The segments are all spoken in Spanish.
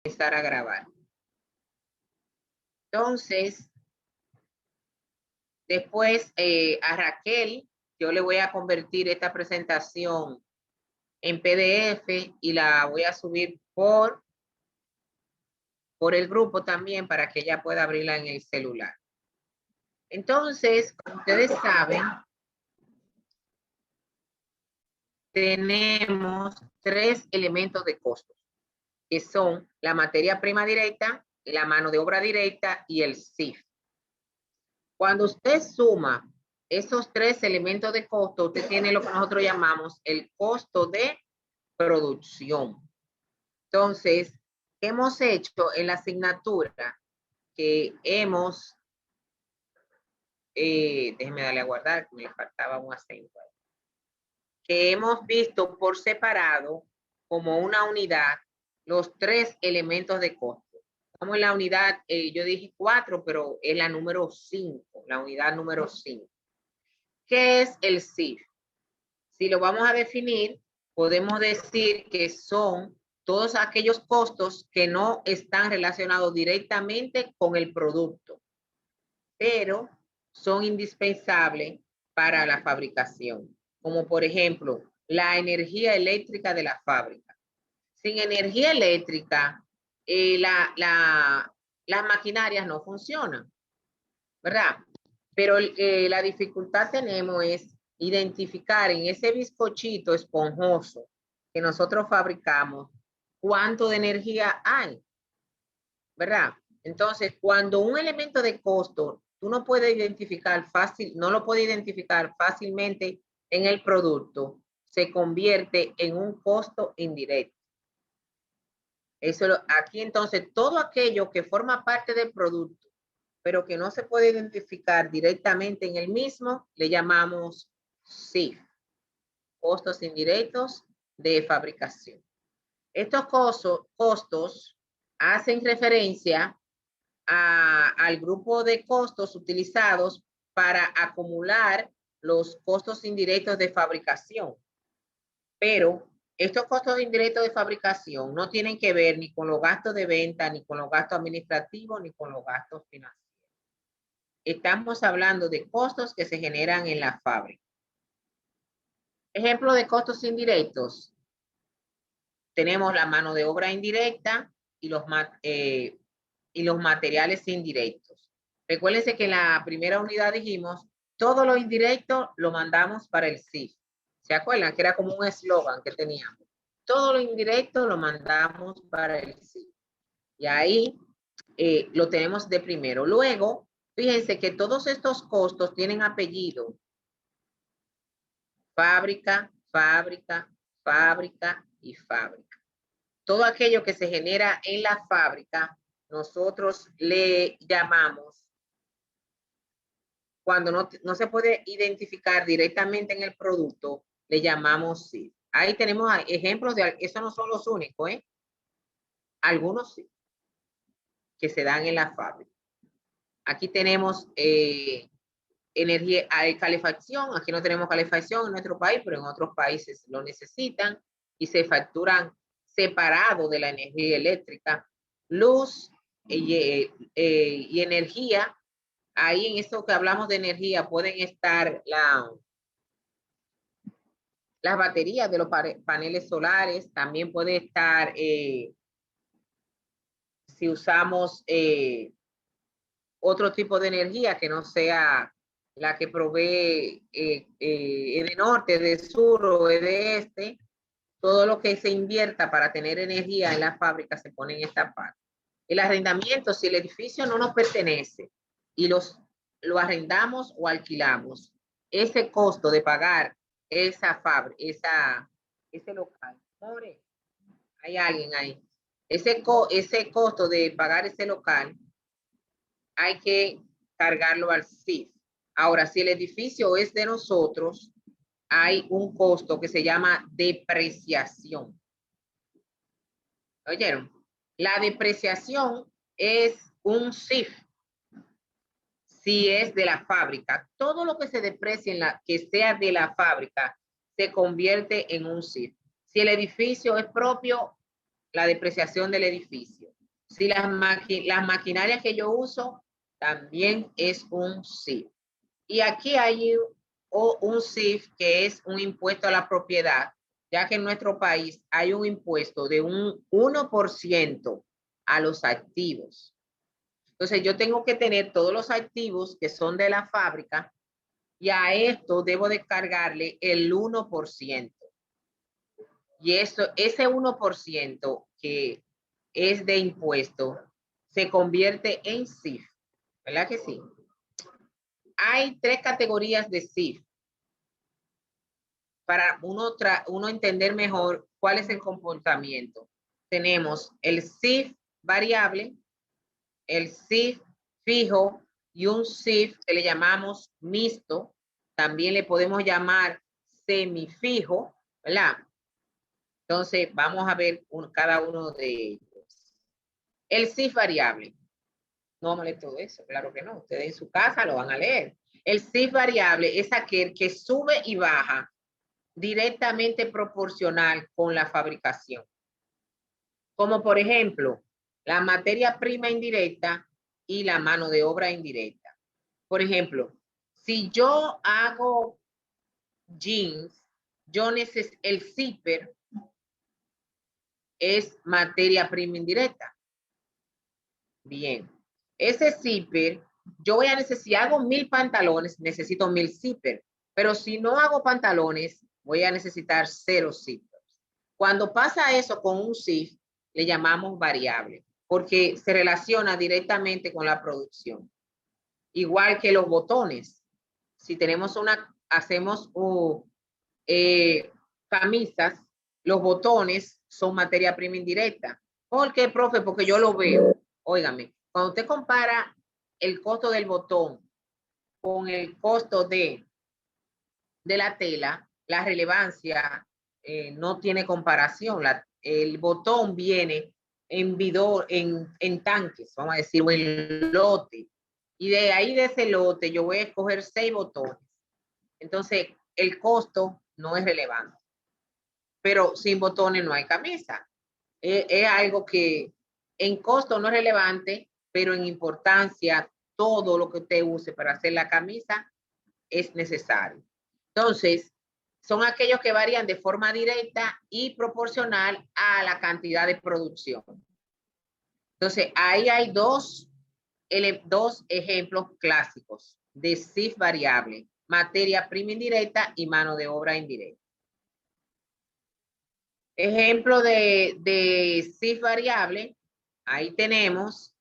empezar a grabar. Entonces, después a Raquel, yo le voy a convertir esta presentación en PDF y la voy a subir por el grupo también para que ella pueda abrirla en el celular. Entonces, como ustedes saben, tenemos 3 elementos de costos, que son la materia prima directa, la mano de obra directa y el CIF. Cuando usted suma esos 3 elementos de costo, usted tiene lo que nosotros llamamos el costo de producción. Entonces, ¿qué hemos hecho en la asignatura? Que hemos, déjeme darle a guardar, que me faltaba un acento ahí. Que hemos visto por separado como una unidad los 3 elementos de costo. Como en la unidad, yo dije 4, pero es la número 5, la unidad número 5. ¿Qué es el CIF? Si lo vamos a definir, podemos decir que son todos aquellos costos que no están relacionados directamente con el producto, pero son indispensables para la fabricación, como por ejemplo, la energía eléctrica de la fábrica. Sin energía eléctrica, las maquinarias no funcionan, ¿verdad? Pero la dificultad tenemos es identificar en ese bizcochito esponjoso que nosotros fabricamos cuánto de energía hay, ¿verdad? Entonces, cuando un elemento de costo tú no puedes identificar no lo puedes identificar fácilmente en el producto, se convierte en un costo indirecto. Aquí entonces todo aquello que forma parte del producto, pero que no se puede identificar directamente en el mismo, le llamamos CIF, costos indirectos de fabricación. Estos costos hacen referencia al grupo de costos utilizados para acumular los costos indirectos de fabricación. Pero estos costos indirectos de fabricación no tienen que ver ni con los gastos de venta, ni con los gastos administrativos, ni con los gastos financieros. Estamos hablando de costos que se generan en la fábrica. Ejemplo de costos indirectos. Tenemos la mano de obra indirecta y los materiales indirectos. Recuérdense que en la primera unidad dijimos, todo lo indirecto lo mandamos para el CIF. ¿Se acuerdan? Que era como un eslogan que teníamos. Todo lo indirecto lo mandamos para el CIF. Y ahí lo tenemos de primero. Luego, fíjense que todos estos costos tienen apellido. Fábrica, fábrica, fábrica y fábrica. Todo aquello que se genera en la fábrica, nosotros le llamamos, cuando no se puede identificar directamente en el producto, le llamamos CIF. Ahí tenemos ejemplos de, esos no son los únicos, ¿eh? Algunos sí, que se dan en la fábrica. Aquí tenemos energía, calefacción. Aquí no tenemos calefacción en nuestro país, pero en otros países lo necesitan y se facturan separado de la energía eléctrica. Luz y energía. Ahí en esto que hablamos de energía pueden estar las baterías de los paneles solares. También puede estar si usamos otro tipo de energía que no sea la que provee de norte, de sur o de este. Todo lo que se invierta para tener energía en la fábrica se pone en esta parte. El arrendamiento, si el edificio no nos pertenece y lo arrendamos o alquilamos, ese costo de pagar esa fábrica, ese local, pobre, hay alguien ahí. Ese costo de pagar ese local hay que cargarlo al CIF. Ahora, si el edificio es de nosotros, hay un costo que se llama depreciación. ¿Oyeron? La depreciación es un CIF. Si es de la fábrica, todo lo que se deprecie que sea de la fábrica se convierte en un CIF. Si el edificio es propio, la depreciación del edificio. Si las maquinarias que yo uso, también es un CIF. Y aquí hay un CIF que es un impuesto a la propiedad, ya que en nuestro país hay un impuesto de un 1% a los activos. Entonces yo tengo que tener todos los activos que son de la fábrica y a esto debo descargarle el 1%. Y ese 1% que es de impuesto se convierte en CIF, ¿verdad que sí? Hay 3 categorías de CIF para uno entender mejor cuál es el comportamiento. Tenemos el CIF variable, el CIF fijo y un CIF que le llamamos mixto. También le podemos llamar semifijo, ¿verdad? Entonces, vamos a ver cada uno de ellos. El CIF variable. No vamos a leer todo eso, claro que no. Ustedes en su casa lo van a leer. El CIF variable es aquel que sube y baja directamente proporcional con la fabricación. Como por ejemplo, la materia prima indirecta y la mano de obra indirecta. Por ejemplo, si yo hago jeans, yo necesito el zipper es materia prima indirecta. Bien, ese zipper, yo voy a necesitar, si hago 1000 pantalones, necesito 1000 zipper, pero si no hago pantalones, voy a necesitar 0 zippers. Cuando pasa eso con un CIF, le llamamos variable, porque se relaciona directamente con la producción. Igual que los botones. Si tenemos hacemos camisas, los botones son materia prima indirecta. ¿Por qué, profe? Porque yo lo veo. Óigame, cuando usted compara el costo del botón con el costo de la tela, la relevancia no tiene comparación. El botón viene en tanques, vamos a decir, o en lote. Y de ahí de ese lote yo voy a escoger 6 botones. Entonces, el costo no es relevante. Pero sin botones no hay camisa. Es algo que en costo no es relevante, pero en importancia, todo lo que usted use para hacer la camisa es necesario. Entonces, son aquellos que varían de forma directa y proporcional a la cantidad de producción. Entonces, ahí hay dos ejemplos clásicos de CIF variable, materia prima indirecta y mano de obra indirecta. Ejemplo de CIF variable, ahí tenemos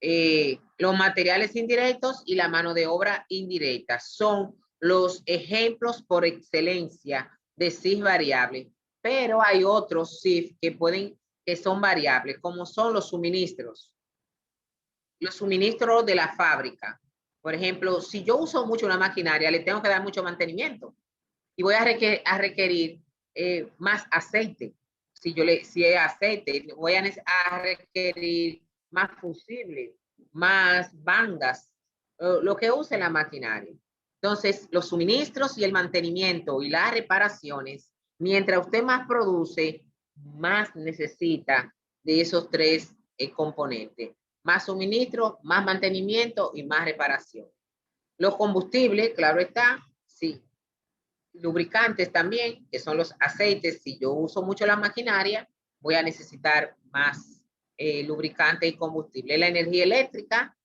los materiales indirectos y la mano de obra indirecta. Son los ejemplos por excelencia de CIF variable, pero hay otros CIF que son variables, como son los suministros de la fábrica. Por ejemplo, si yo uso mucho una maquinaria, le tengo que dar mucho mantenimiento y voy a requerir más aceite. Si es aceite, voy a requerir más fusibles, más bandas, lo que use la maquinaria. Entonces, los suministros y el mantenimiento y las reparaciones, mientras usted más produce, más necesita de esos 3 componentes. Más suministro, más mantenimiento y más reparación. Los combustibles, claro está, sí. Lubricantes también, que son los aceites. Si yo uso mucho la maquinaria, voy a necesitar más lubricante y combustible. La energía eléctrica,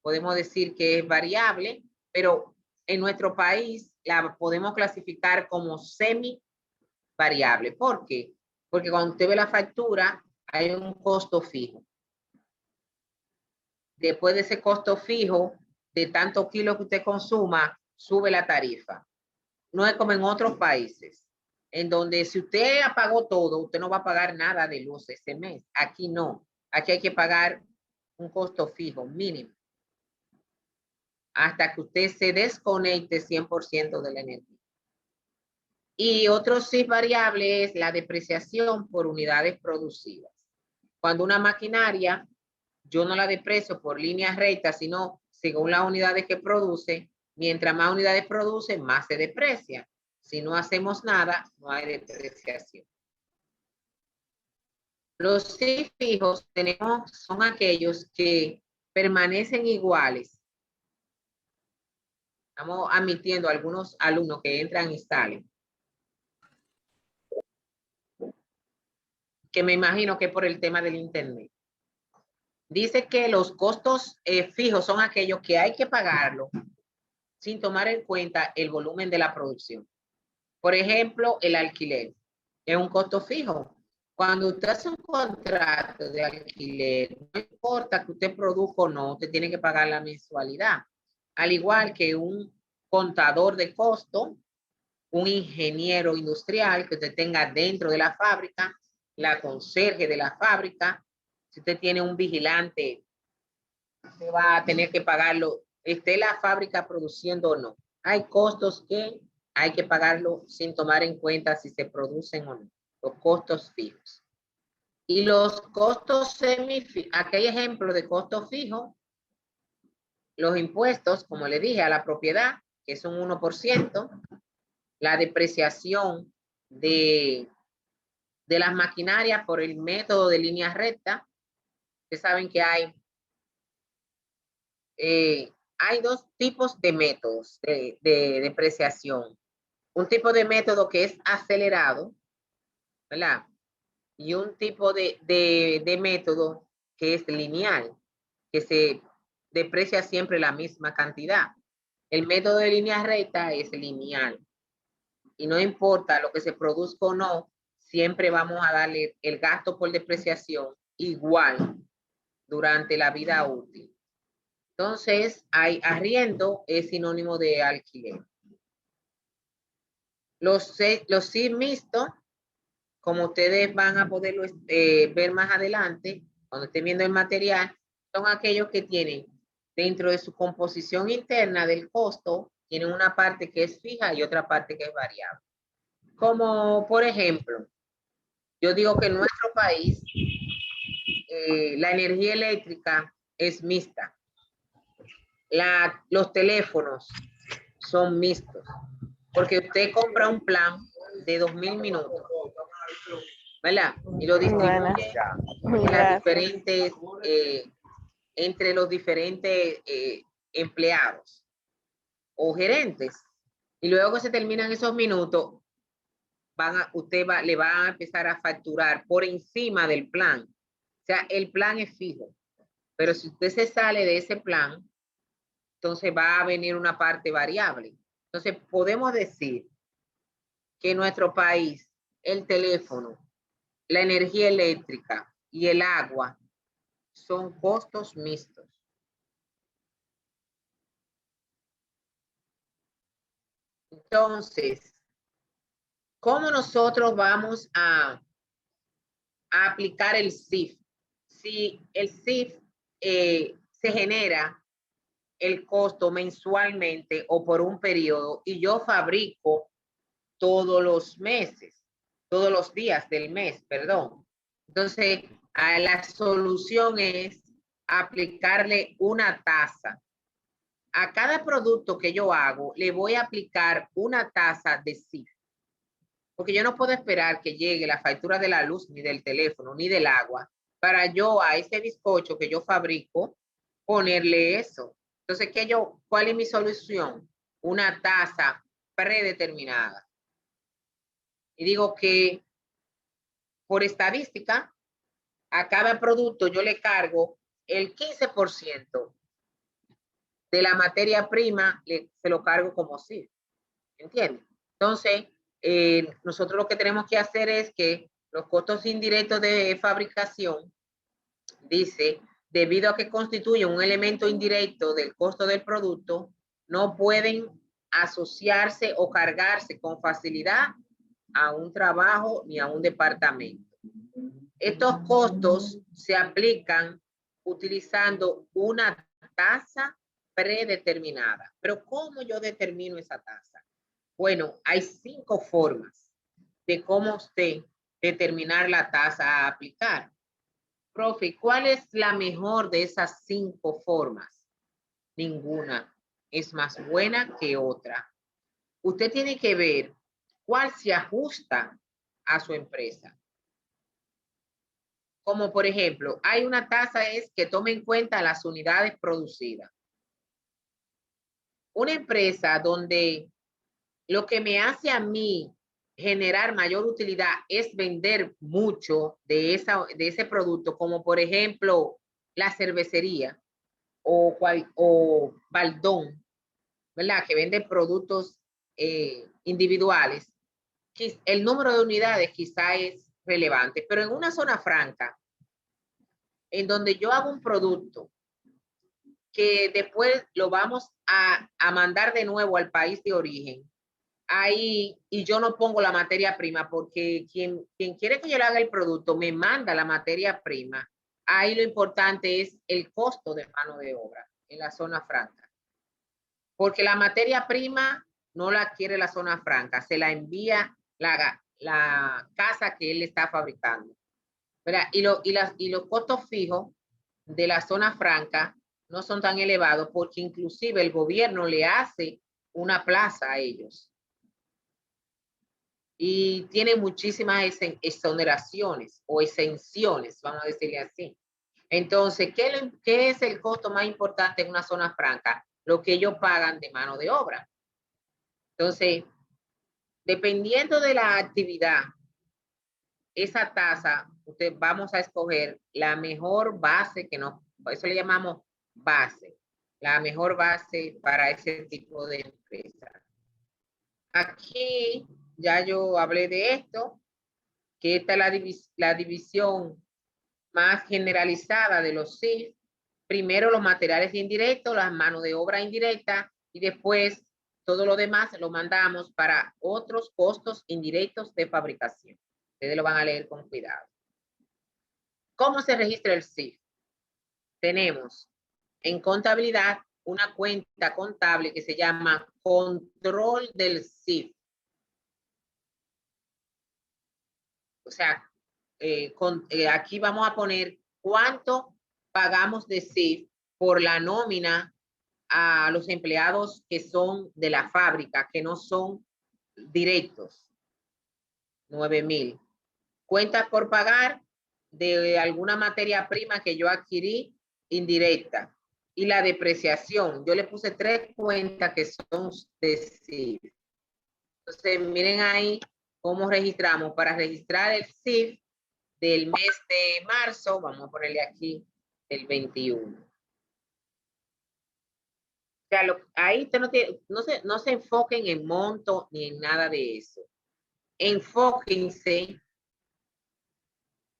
podemos decir que es variable, pero en nuestro país la podemos clasificar como semi variable. ¿Por qué? Porque cuando usted ve la factura, hay un costo fijo. Después de ese costo fijo, de tantos kilos que usted consuma, sube la tarifa. No es como en otros países, en donde si usted apagó todo, usted no va a pagar nada de luz ese mes. Aquí no. Aquí hay que pagar un costo fijo, mínimo, hasta que usted se desconecte 100% de la energía. Y otro CIF variable es la depreciación por unidades producidas. Cuando una maquinaria, yo no la deprecio por líneas rectas, sino según las unidades que produce, mientras más unidades produce, más se deprecia. Si no hacemos nada, no hay depreciación. Los sí fijos son aquellos que permanecen iguales. Estamos admitiendo algunos alumnos que entran y salen. Que me imagino que por el tema del internet. Dice que los costos fijos son aquellos que hay que pagarlo sin tomar en cuenta el volumen de la producción. Por ejemplo, el alquiler es un costo fijo. Cuando usted hace un contrato de alquiler, no importa que usted produzca o no, usted tiene que pagar la mensualidad. Al igual que un contador de costo, un ingeniero industrial que usted tenga dentro de la fábrica, la conserje de la fábrica. Si usted tiene un vigilante, usted va a tener que pagarlo, esté la fábrica produciendo o no. Hay costos que hay que pagarlo sin tomar en cuenta si se producen o no, los costos fijos. Y los costos semifijos, aquí hay ejemplo de costos fijos, los impuestos, como le dije, a la propiedad, que es un 1%, la depreciación de las maquinarias por el método de línea recta. Ustedes saben que hay dos tipos de métodos de depreciación. Un tipo de método que es acelerado, ¿verdad? Y un tipo de método que es lineal, que se deprecia siempre la misma cantidad. El método de línea recta es lineal. Y no importa lo que se produzca o no, siempre vamos a darle el gasto por depreciación igual durante la vida útil. Entonces, arriendo es sinónimo de alquiler. Los sí mixtos, como ustedes van a poderlo ver más adelante, cuando estén viendo el material, son aquellos que tienen dentro de su composición interna del costo, tienen una parte que es fija y otra parte que es variable. Como por ejemplo, yo digo que en nuestro país la energía eléctrica es mixta. Los teléfonos son mixtos, porque usted compra un plan de 2000 minutos, ¿verdad? Y lo distribuye en las diferentes, entre los diferentes empleados o gerentes. Y luego que se terminan esos minutos, le va a empezar a facturar por encima del plan. O sea, el plan es fijo. Pero si usted se sale de ese plan, entonces va a venir una parte variable. Entonces, podemos decir que en nuestro país, el teléfono, la energía eléctrica y el agua son costos mixtos. Entonces, ¿cómo nosotros vamos a aplicar el CIF? Si el CIF se genera el costo mensualmente o por un periodo y yo fabrico todos los meses, todos los días del mes, perdón. Entonces, la solución es aplicarle una tasa. A cada producto que yo hago, le voy a aplicar una tasa de CIF. Porque yo no puedo esperar que llegue la factura de la luz, ni del teléfono, ni del agua, para yo a ese bizcocho que yo fabrico, ponerle eso. Entonces, ¿cuál es mi solución? Una tasa predeterminada. Y digo que por estadística, a cada producto yo le cargo el 15% de la materia prima, se lo cargo como CIF. ¿Entiendes? Entonces, nosotros lo que tenemos que hacer es que los costos indirectos de fabricación, dice, debido a que constituyen un elemento indirecto del costo del producto, no pueden asociarse o cargarse con facilidad a un trabajo ni a un departamento. Estos costos se aplican utilizando una tasa predeterminada. Pero ¿cómo yo determino esa tasa? Bueno, hay 5 formas de cómo usted determinar la tasa a aplicar. Profe, ¿cuál es la mejor de esas 5 formas? Ninguna es más buena que otra. Usted tiene que ver cuál se ajusta a su empresa. como por ejemplo, hay una tasa es que tome en cuenta las unidades producidas. Una empresa donde lo que me hace a mí generar mayor utilidad es vender mucho de ese producto, como por ejemplo la cervecería o Baldón, ¿verdad? Que vende productos individuales. El número de unidades quizá es relevante, pero en una zona franca, en donde yo hago un producto que después lo vamos a mandar de nuevo al país de origen, ahí, y yo no pongo la materia prima, porque quien quiere que yo le haga el producto me manda la materia prima. Ahí lo importante es el costo de mano de obra en la zona franca. Porque la materia prima no la quiere la zona franca, se la envía la casa que él está fabricando. ¿Verdad? Y los costos fijos de la zona franca no son tan elevados porque inclusive el gobierno le hace una plaza a ellos. Y tiene muchísimas exoneraciones o exenciones, vamos a decirle así. Entonces, ¿qué es el costo más importante en una zona franca? Lo que ellos pagan de mano de obra. Entonces, dependiendo de la actividad, esa tasa, vamos a escoger la mejor base que nos, por eso le llamamos base, la mejor base para ese tipo de empresa. Aquí ya yo hablé de esto, que esta es la división más generalizada de los CIF. Primero los materiales indirectos, las manos de obra indirecta y después todo lo demás lo mandamos para otros costos indirectos de fabricación. Ustedes lo van a leer con cuidado. ¿Cómo se registra el CIF? Tenemos en contabilidad una cuenta contable que se llama control del CIF. O sea, aquí vamos a poner cuánto pagamos de CIF por la nómina a los empleados que son de la fábrica, que no son directos. 9,000. Cuentas por pagar de alguna materia prima que yo adquirí indirecta. Y la depreciación. Yo le puse 3 cuentas que son de CIF. Entonces, miren ahí cómo registramos. Para registrar el CIF del mes de marzo, vamos a ponerle aquí el 21. O sea, ahí no se enfoquen en monto ni en nada de eso. Enfóquense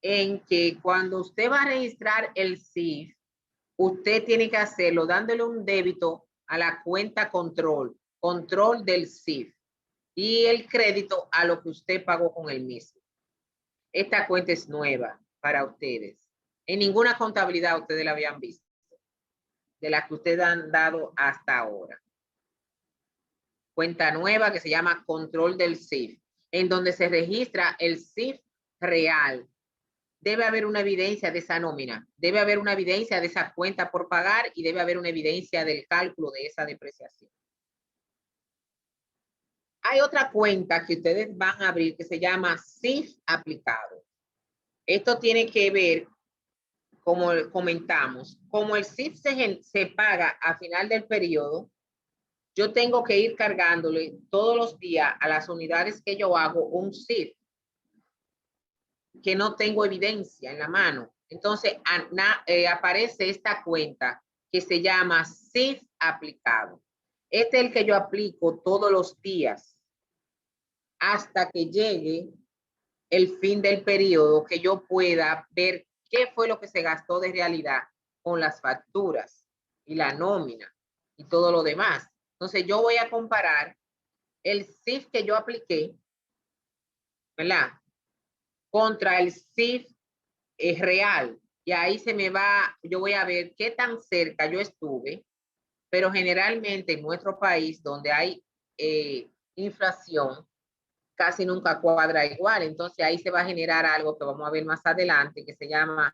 en que cuando usted va a registrar el CIF, usted tiene que hacerlo dándole un débito a la cuenta control del CIF, y el crédito a lo que usted pagó con el mismo. Esta cuenta es nueva para ustedes. En ninguna contabilidad ustedes la habían visto, de la que ustedes han dado hasta ahora. Cuenta nueva que se llama control del CIF, en donde se registra el CIF real. Debe haber una evidencia de esa nómina, debe haber una evidencia de esa cuenta por pagar y debe haber una evidencia del cálculo de esa depreciación. Hay otra cuenta que ustedes van a abrir que se llama CIF aplicado. Esto tiene que ver, como comentamos, como el CIF se paga a final del periodo, yo tengo que ir cargándole todos los días a las unidades que yo hago un CIF que no tengo evidencia en la mano. Entonces aparece esta cuenta que se llama CIF aplicado. Este es el que yo aplico todos los días hasta que llegue el fin del periodo, que yo pueda ver qué fue lo que se gastó de realidad con las facturas y la nómina y todo lo demás. Entonces yo voy a comparar el CIF que yo apliqué, ¿verdad? Contra el CIF real. Y ahí se me va, yo voy a ver qué tan cerca yo estuve, pero generalmente en nuestro país, donde hay inflación, casi nunca cuadra igual. Entonces ahí se va a generar algo que vamos a ver más adelante, que se llama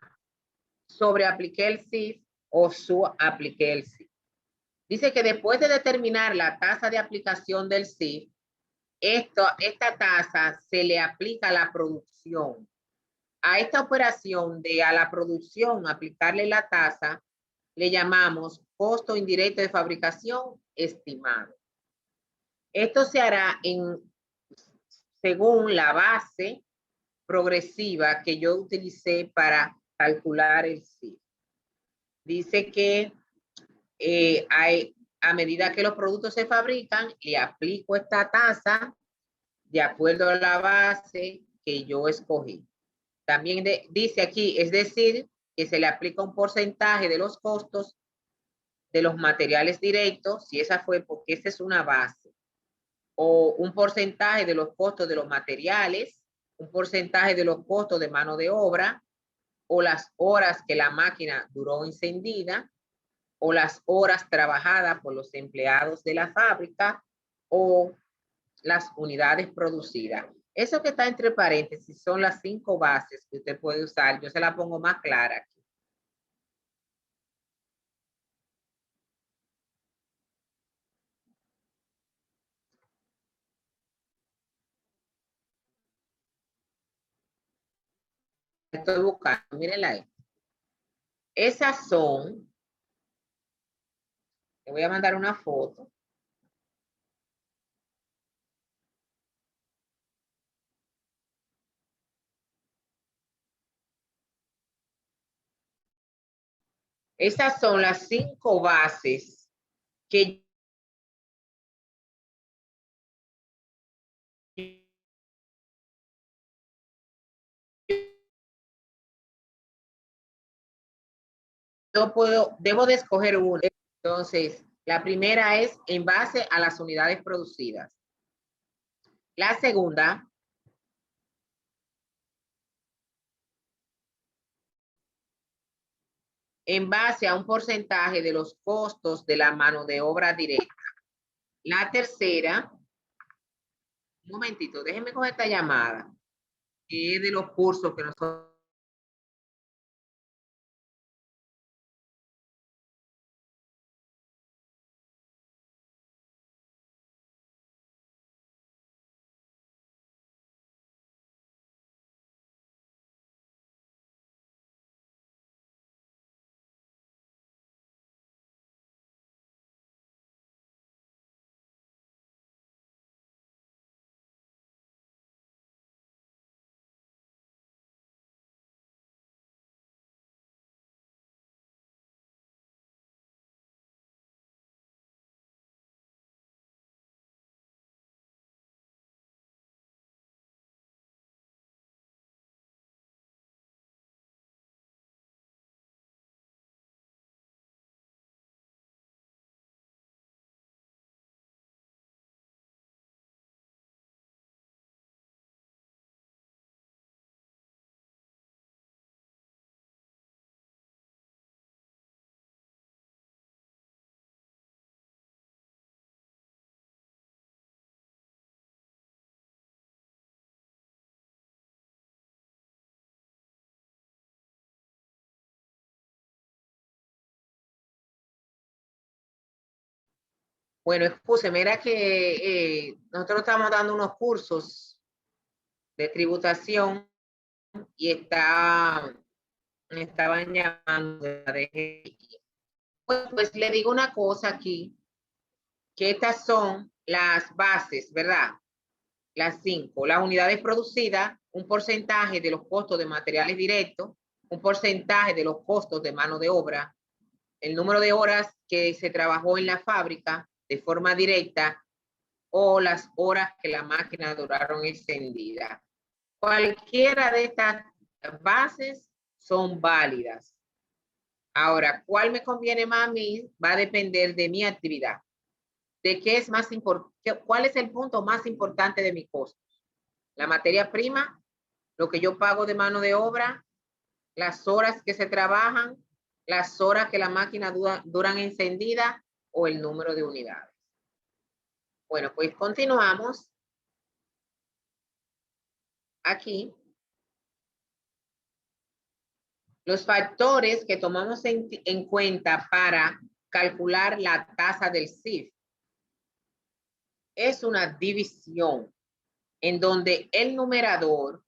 sobreapliqué el CIF o subapliqué el CIF. Dice que después de determinar la tasa de aplicación del CIF, esta tasa se le aplica a la producción. A esta operación de a la producción aplicarle la tasa, le llamamos costo indirecto de fabricación estimado. Esto se hará según la base progresiva que yo utilicé para calcular el CIF. Dice que a medida que los productos se fabrican, le aplico esta tasa de acuerdo a la base que yo escogí. También dice aquí, es decir, que se le aplica un porcentaje de los costos de los materiales directos, si esa fue porque esa es una base, o un porcentaje de los costos de los materiales, un porcentaje de los costos de mano de obra, o las horas que la máquina duró encendida, o las horas trabajadas por los empleados de la fábrica, o las unidades producidas. Eso que está entre paréntesis son las 5 bases que usted puede usar. Yo se la pongo más clara aquí. Estoy buscando, mírenla ahí. Esas son, le voy a mandar una foto. Esas son las 5 bases que yo debo de escoger una. Entonces, la primera es en base a las unidades producidas. La segunda en base a un porcentaje de los costos de la mano de obra directa. La tercera, un momentito, déjenme coger esta llamada, que es de los cursos que nosotros. Bueno, escúcheme, era que nosotros estamos dando unos cursos de tributación y me estaban llamando de la DGI. Pues le digo una cosa aquí, que estas son las bases, ¿verdad? Las 5, las unidades producidas, un porcentaje de los costos de materiales directos, un porcentaje de los costos de mano de obra, el número de horas que se trabajó en la fábrica de forma directa o las horas que la máquina duraron encendida. Cualquiera de estas bases son válidas. Ahora, ¿cuál me conviene más a mí? Va a depender de mi actividad. ¿De qué es más importante? ¿Cuál es el punto más importante de mi costo? La materia prima, lo que yo pago de mano de obra, las horas que se trabajan, las horas que la máquina duran encendida o el número de unidades. Bueno, pues continuamos. Aquí, los factores que tomamos en cuenta para calcular la tasa del CIF es una división en donde el numerador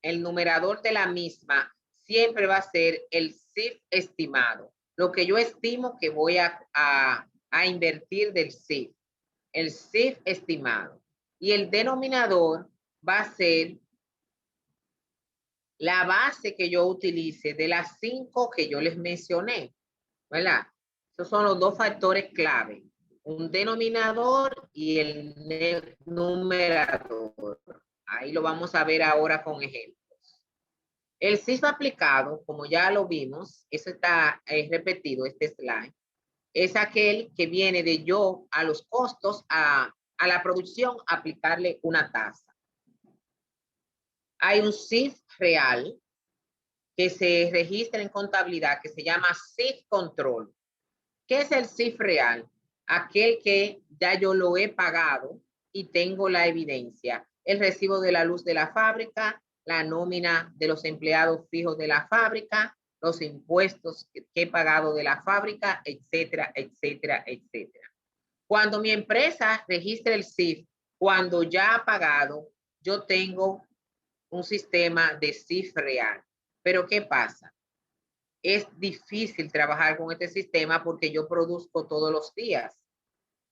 el numerador de la misma siempre va a ser el CIF estimado, lo que yo estimo que voy a invertir del CIF, el CIF estimado. Y el denominador va a ser la base que yo utilice de las 5 que yo les mencioné, ¿verdad? Esos son los 2 factores clave, un denominador y el numerador. Ahí lo vamos a ver ahora con ejemplos. El CIF aplicado, como ya lo vimos, eso está repetido, este slide, es aquel que viene de yo a los costos, a la producción, aplicarle una tasa. Hay un CIF real que se registra en contabilidad que se llama CIF control. ¿Qué es el CIF real? Aquel que ya yo lo he pagado y tengo la evidencia. El recibo de la luz de la fábrica, la nómina de los empleados fijos de la fábrica, los impuestos que he pagado de la fábrica, etcétera, etcétera, etcétera. Cuando mi empresa registre el CIF, cuando ya ha pagado, yo tengo un sistema de CIF real. Pero ¿qué pasa? Es difícil trabajar con este sistema porque yo produzco todos los días.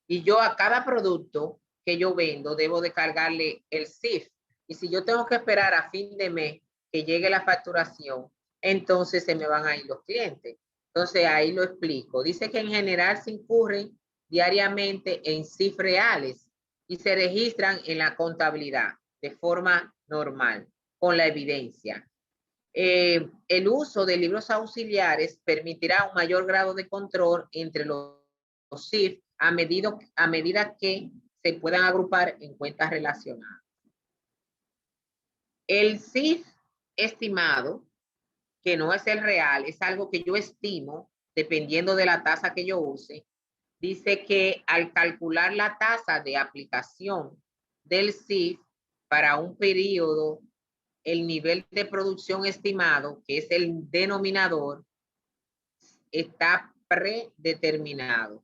Y yo a cada producto que yo vendo debo de cargarle el CIF. Y si yo tengo que esperar a fin de mes que llegue la facturación, entonces se me van a ir los clientes. Entonces ahí lo explico. Dice que en general se incurren diariamente en CIF reales y se registran en la contabilidad de forma normal, con la evidencia. El uso de libros auxiliares permitirá un mayor grado de control entre los CIF a medida que se puedan agrupar en cuentas relacionadas. El CIF estimado, que no es el real, es algo que yo estimo dependiendo de la tasa que yo use. Dice que al calcular la tasa de aplicación del CIF para un periodo, el nivel de producción estimado, que es el denominador, está predeterminado.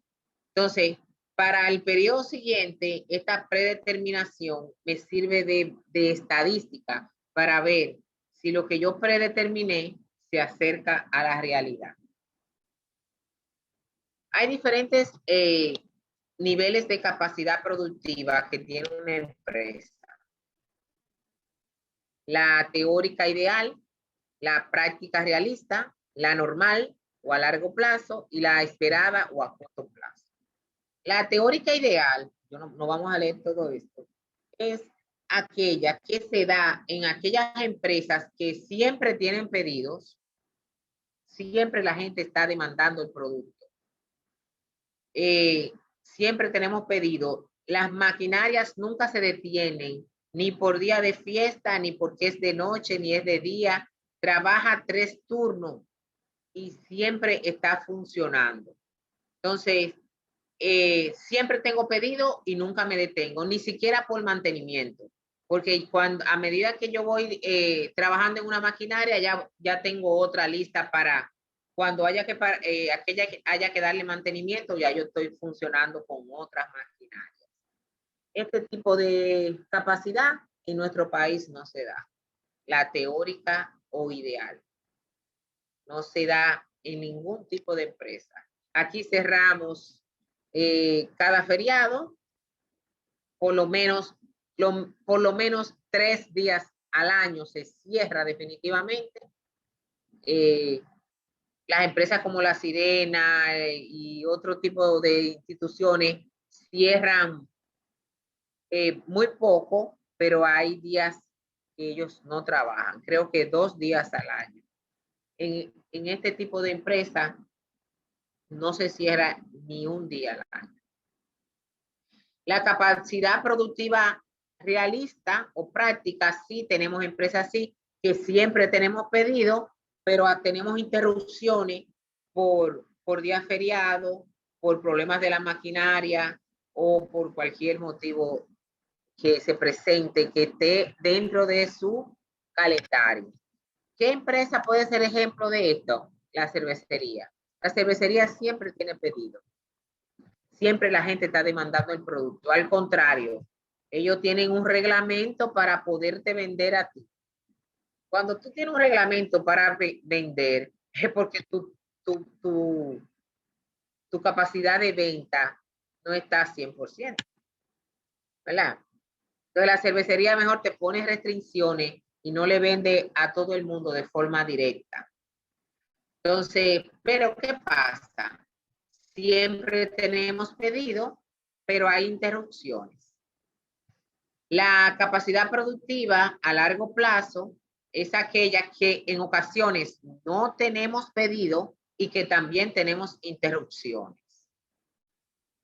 Entonces, para el periodo siguiente, esta predeterminación me sirve de estadística para ver si lo que yo predeterminé se acerca a la realidad. Hay diferentes niveles de capacidad productiva que tiene una empresa. La teórica ideal, la práctica realista, la normal o a largo plazo y la esperada o a corto plazo. La teórica ideal, no vamos a leer todo esto, es aquella que se da en aquellas empresas que siempre tienen pedidos, siempre la gente está demandando el producto. Siempre tenemos pedido, las maquinarias nunca se detienen, ni por día de fiesta, ni porque es de noche, ni es de día, trabaja 3 turnos y siempre está funcionando. Entonces, siempre tengo pedido y nunca me detengo, ni siquiera por mantenimiento, porque a medida que yo voy trabajando en una maquinaria, ya tengo otra lista para cuando haya que darle mantenimiento, ya yo estoy funcionando con otras maquinarias. Este tipo de capacidad en nuestro país no se da, la teórica o ideal. No se da en ningún tipo de empresa. Aquí cerramos cada feriado, por lo menos 3 días al año se cierra definitivamente. Las empresas como La Sirena y otro tipo de instituciones cierran muy poco, pero hay días que ellos no trabajan. Creo que 2 días al año. En este tipo de empresa no se cierra ni un día al año. La capacidad productiva realista o práctica, sí tenemos empresas así, que siempre tenemos pedido, pero tenemos interrupciones por día feriado, por problemas de la maquinaria o por cualquier motivo que se presente, que esté dentro de su calendario. ¿Qué empresa puede ser ejemplo de esto? La cervecería. La cervecería siempre tiene pedido. Siempre la gente está demandando el producto. Al contrario, ellos tienen un reglamento para poderte vender a ti. Cuando tú tienes un reglamento para vender, es porque tu capacidad de venta no está 100%, ¿verdad? Entonces la cervecería mejor te pone restricciones y no le vende a todo el mundo de forma directa. Entonces, pero ¿qué pasa? Siempre tenemos pedido, pero hay interrupciones. La capacidad productiva a largo plazo es aquella que en ocasiones no tenemos pedido y que también tenemos interrupciones.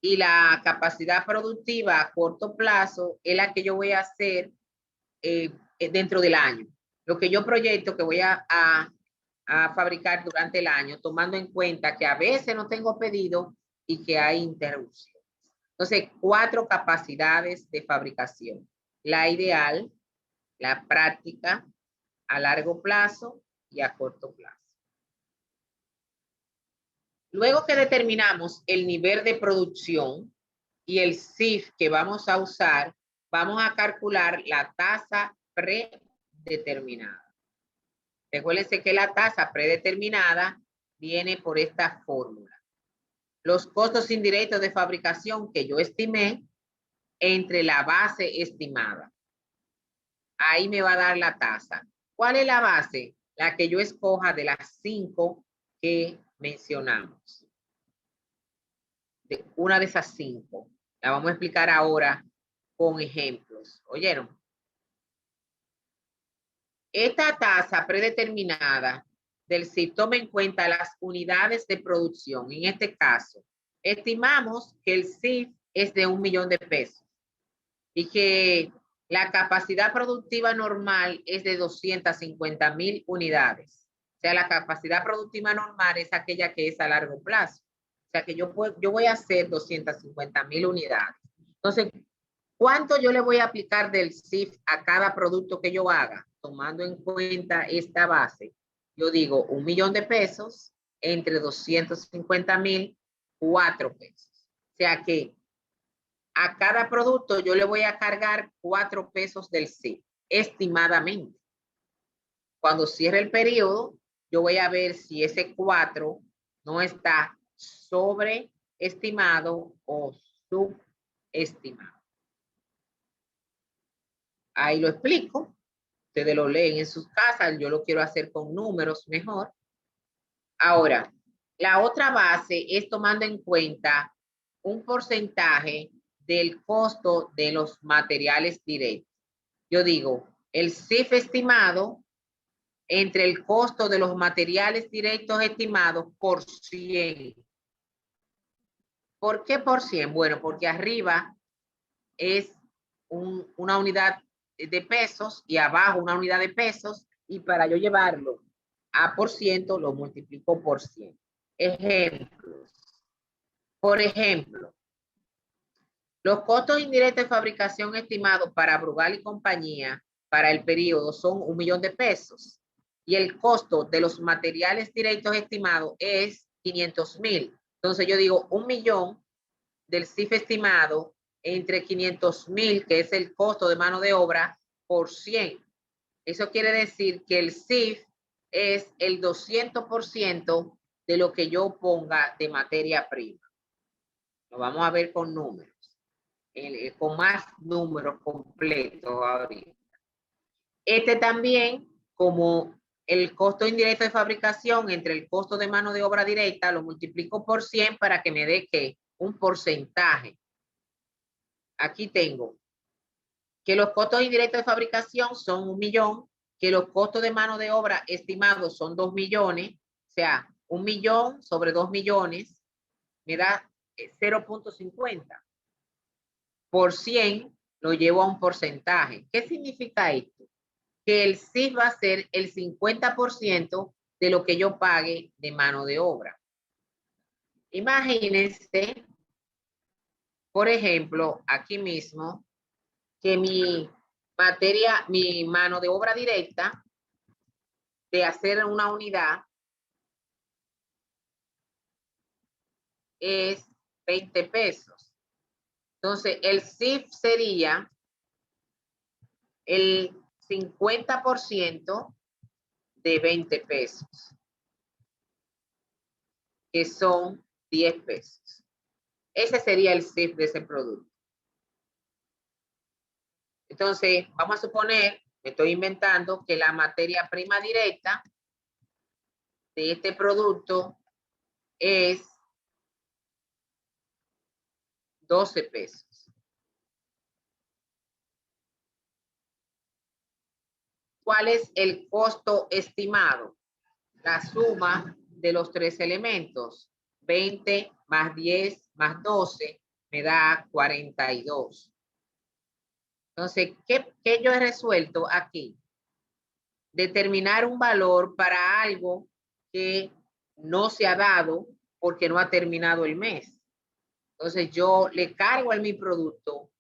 Y la capacidad productiva a corto plazo es la que yo voy a hacer dentro del año. Lo que yo proyecto que voy a fabricar durante el año, tomando en cuenta que a veces no tengo pedido y que hay interrupción. Entonces, 4 capacidades de fabricación. La ideal, la práctica, a largo plazo y a corto plazo. Luego que determinamos el nivel de producción y el CIF que vamos a usar, vamos a calcular la tasa predeterminada. Recuérdense que la tasa predeterminada viene por esta fórmula. Los costos indirectos de fabricación que yo estimé entre la base estimada. Ahí me va a dar la tasa. ¿Cuál es la base? La que yo escoja de las 5 que mencionamos. De una de esas 5. La vamos a explicar ahora con ejemplos. ¿Oyeron? Esta tasa predeterminada del CIF toma en cuenta las unidades de producción. En este caso, estimamos que el CIF es de $1.000.000 de pesos y que la capacidad productiva normal es de 250,000 unidades. O sea, la capacidad productiva normal es aquella que es a largo plazo. O sea, que yo voy a hacer 250,000 unidades. Entonces, ¿cuánto yo le voy a aplicar del CIF a cada producto que yo haga? Tomando en cuenta esta base, yo digo $1.000.000 de pesos entre 250,000, 4 pesos. O sea que a cada producto yo le voy a cargar 4 pesos del CIF, estimadamente. Cuando cierre el periodo, yo voy a ver si ese 4 no está sobreestimado o subestimado. Ahí lo explico. Ustedes lo leen en sus casas. Yo lo quiero hacer con números mejor. Ahora, la otra base es tomando en cuenta un porcentaje del costo de los materiales directos. Yo digo, el CIF estimado entre el costo de los materiales directos estimados por 100. ¿Por qué por 100? Bueno, porque arriba es una unidad de pesos y abajo una unidad de pesos, y para yo llevarlo a por ciento lo multiplico por 100. Ejemplos. Por ejemplo, los costos indirectos de fabricación estimados para Brugal y compañía para el periodo son $1.000.000 de pesos y el costo de los materiales directos estimados es 500,000. Entonces yo digo 1.000.000 del CIF estimado entre 500,000, que es el costo de mano de obra, por 100. Eso quiere decir que el CIF es el 200% de lo que yo ponga de materia prima. Lo vamos a ver con números, con más números completos ahorita. Este también, como el costo indirecto de fabricación entre el costo de mano de obra directa, lo multiplico por 100 para que me dé ¿qué? Un porcentaje. Aquí tengo que los costos indirectos de fabricación son 1.000.000, que los costos de mano de obra estimados son 2.000.000, o sea, 1.000.000 sobre 2.000.000 me da 0.50. Por 100 lo llevo a un porcentaje. ¿Qué significa esto? Que el CIF va a ser el 50% de lo que yo pague de mano de obra. Imagínense, por ejemplo, aquí mismo, que mi mano de obra directa de hacer una unidad es 20 pesos. Entonces, el CIF sería el 50% de 20 pesos, que son 10 pesos. Ese sería el CIF de ese producto. Entonces, vamos a suponer, me estoy inventando, que la materia prima directa de este producto es 12 pesos. ¿Cuál es el costo estimado? La suma de los tres elementos. 20 más 10 más 12 me da 42. Entonces, ¿qué yo he resuelto aquí? Determinar un valor para algo que no se ha dado porque no ha terminado el mes. Entonces, yo le cargo a mi producto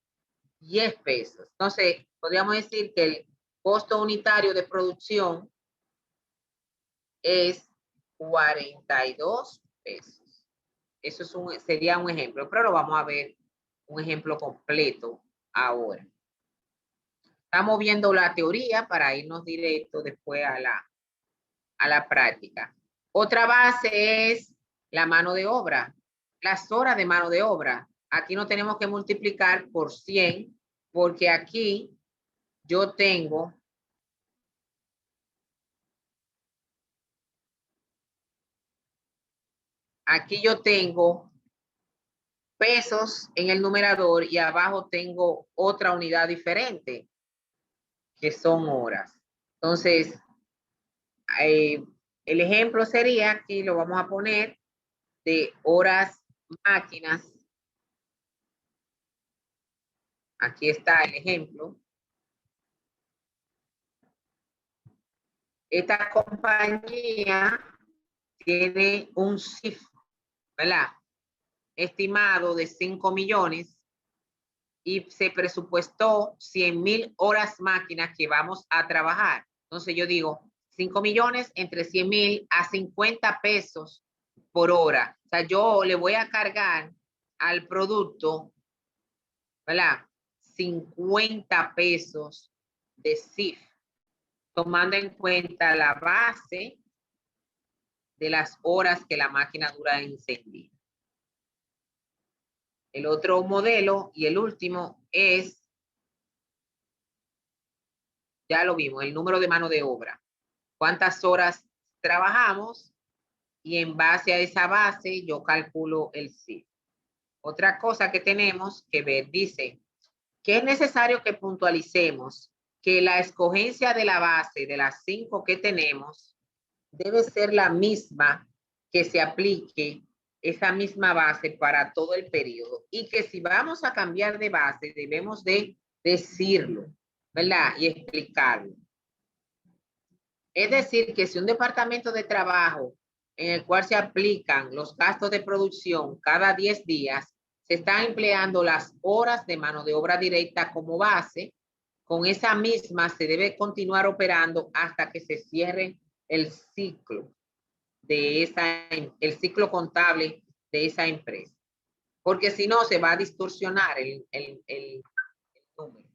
10 pesos. Entonces, podríamos decir que el costo unitario de producción es 42 pesos. Eso sería un ejemplo, pero lo vamos a ver un ejemplo completo ahora. Estamos viendo la teoría para irnos directo después a la práctica. Otra base es la mano de obra, las horas de mano de obra. Aquí no tenemos que multiplicar por 100 porque aquí yo tengo pesos en el numerador y abajo tengo otra unidad diferente, que son horas. Entonces, el ejemplo sería, aquí lo vamos a poner, de horas máquinas. Aquí está el ejemplo. Esta compañía tiene un CIF, ¿verdad? Estimado de 5 millones y se presupuestó 100,000 horas máquinas que vamos a trabajar. Entonces yo digo, 5 millones entre 100,000 a 50 pesos por hora. O sea, yo le voy a cargar al producto, ¿verdad? 50 pesos de CIF, tomando en cuenta la base de las horas que la máquina dura en incendio. El otro modelo y el último es, ya lo vimos, el número de mano de obra. ¿Cuántas horas trabajamos? Y en base a esa base yo calculo el CIF. Otra cosa que tenemos que ver, dice que es necesario que puntualicemos que la escogencia de la base de las 5 que tenemos debe ser la misma que se aplique esa misma base para todo el periodo y que si vamos a cambiar de base debemos de decirlo, ¿verdad? Y explicarlo. Es decir, que si un departamento de trabajo en el cual se aplican los gastos de producción cada 10 días, se están empleando las horas de mano de obra directa como base, con esa misma se debe continuar operando hasta que se cierre el ciclo el ciclo contable de esa empresa. Porque si no, se va a distorsionar el número.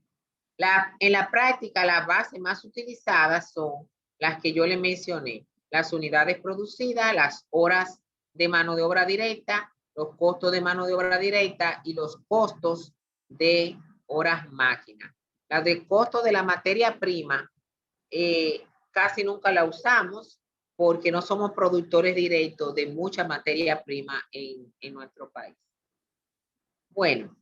En la práctica, las bases más utilizadas son las que yo le mencioné, las unidades producidas, las horas de mano de obra directa, los costos de mano de obra directa y los costos de horas máquina. Las de costo de la materia prima casi nunca la usamos porque no somos productores directos de mucha materia prima en nuestro país. Bueno,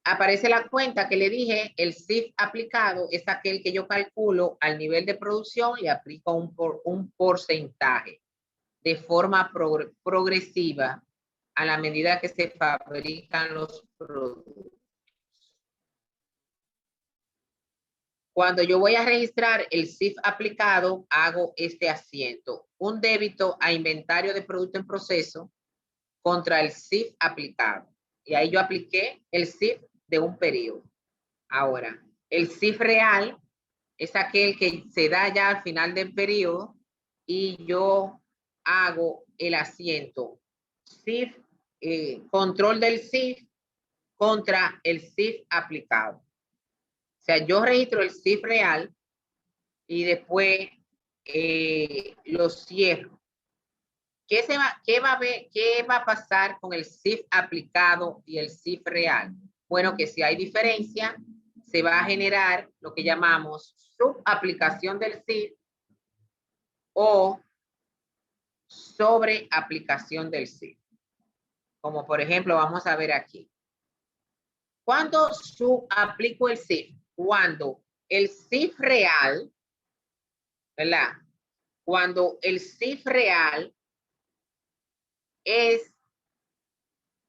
aparece la cuenta que le dije, el CIF aplicado es aquel que yo calculo al nivel de producción y aplico un porcentaje de forma progresiva a la medida que se fabrican los productos. Cuando yo voy a registrar el CIF aplicado, hago este asiento, un débito a inventario de producto en proceso contra el CIF aplicado. Y ahí yo apliqué el CIF de un periodo. Ahora, el CIF real es aquel que se da ya al final del periodo y yo hago el asiento CIF, control del CIF contra el CIF aplicado. O sea, yo registro el CIF real y después lo cierro. ¿Qué va a pasar con el CIF aplicado y el CIF real? Bueno, que si hay diferencia, se va a generar lo que llamamos subaplicación del CIF o sobreaplicación del CIF. Como por ejemplo, vamos a ver aquí. ¿Cuándo subaplico el CIF? Cuando el CIF real, ¿verdad? Cuando el CIF real es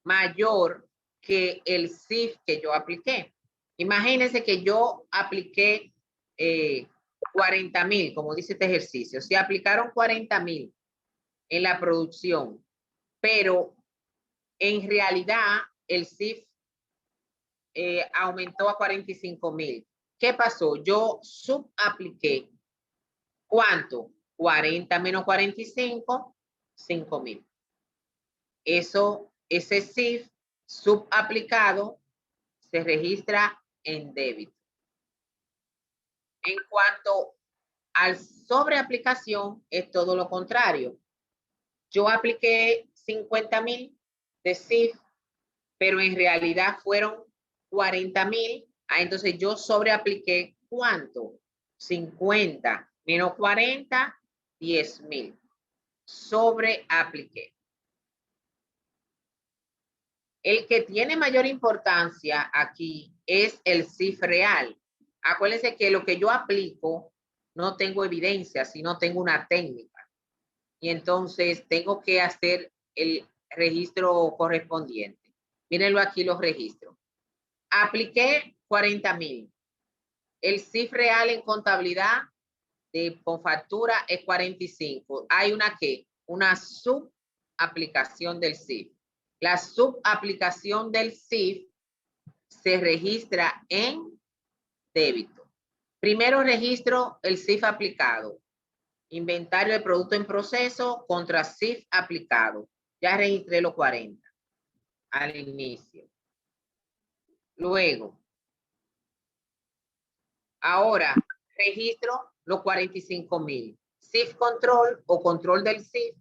mayor que el CIF que yo apliqué. Imagínense que yo apliqué 40,000, como dice este ejercicio. Se aplicaron 40,000 en la producción, pero en realidad el CIF aumentó a 45,000. ¿Qué pasó? Yo subapliqué. ¿Cuánto? 40 menos 45, 5,000. Ese CIF subaplicado se registra en débito. En cuanto al sobreaplicación, es todo lo contrario. Yo apliqué 50,000 de CIF, pero en realidad fueron 40,000. Entonces yo sobreapliqué, ¿cuánto? 50 menos 40, 10,000. Sobreapliqué. El que tiene mayor importancia aquí es el CIF real. Acuérdense que lo que yo aplico no tengo evidencia, sino tengo una técnica. Y entonces tengo que hacer el registro correspondiente. Mírenlo aquí los registros. Apliqué 40,000. El CIF real en contabilidad con factura es 45. Hay una subaplicación del CIF. La subaplicación del CIF se registra en débito. Primero registro el CIF aplicado. Inventario de producto en proceso contra CIF aplicado. Ya registré los 40 al inicio. Luego, ahora registro los 45,000. CIF control o control del CIF,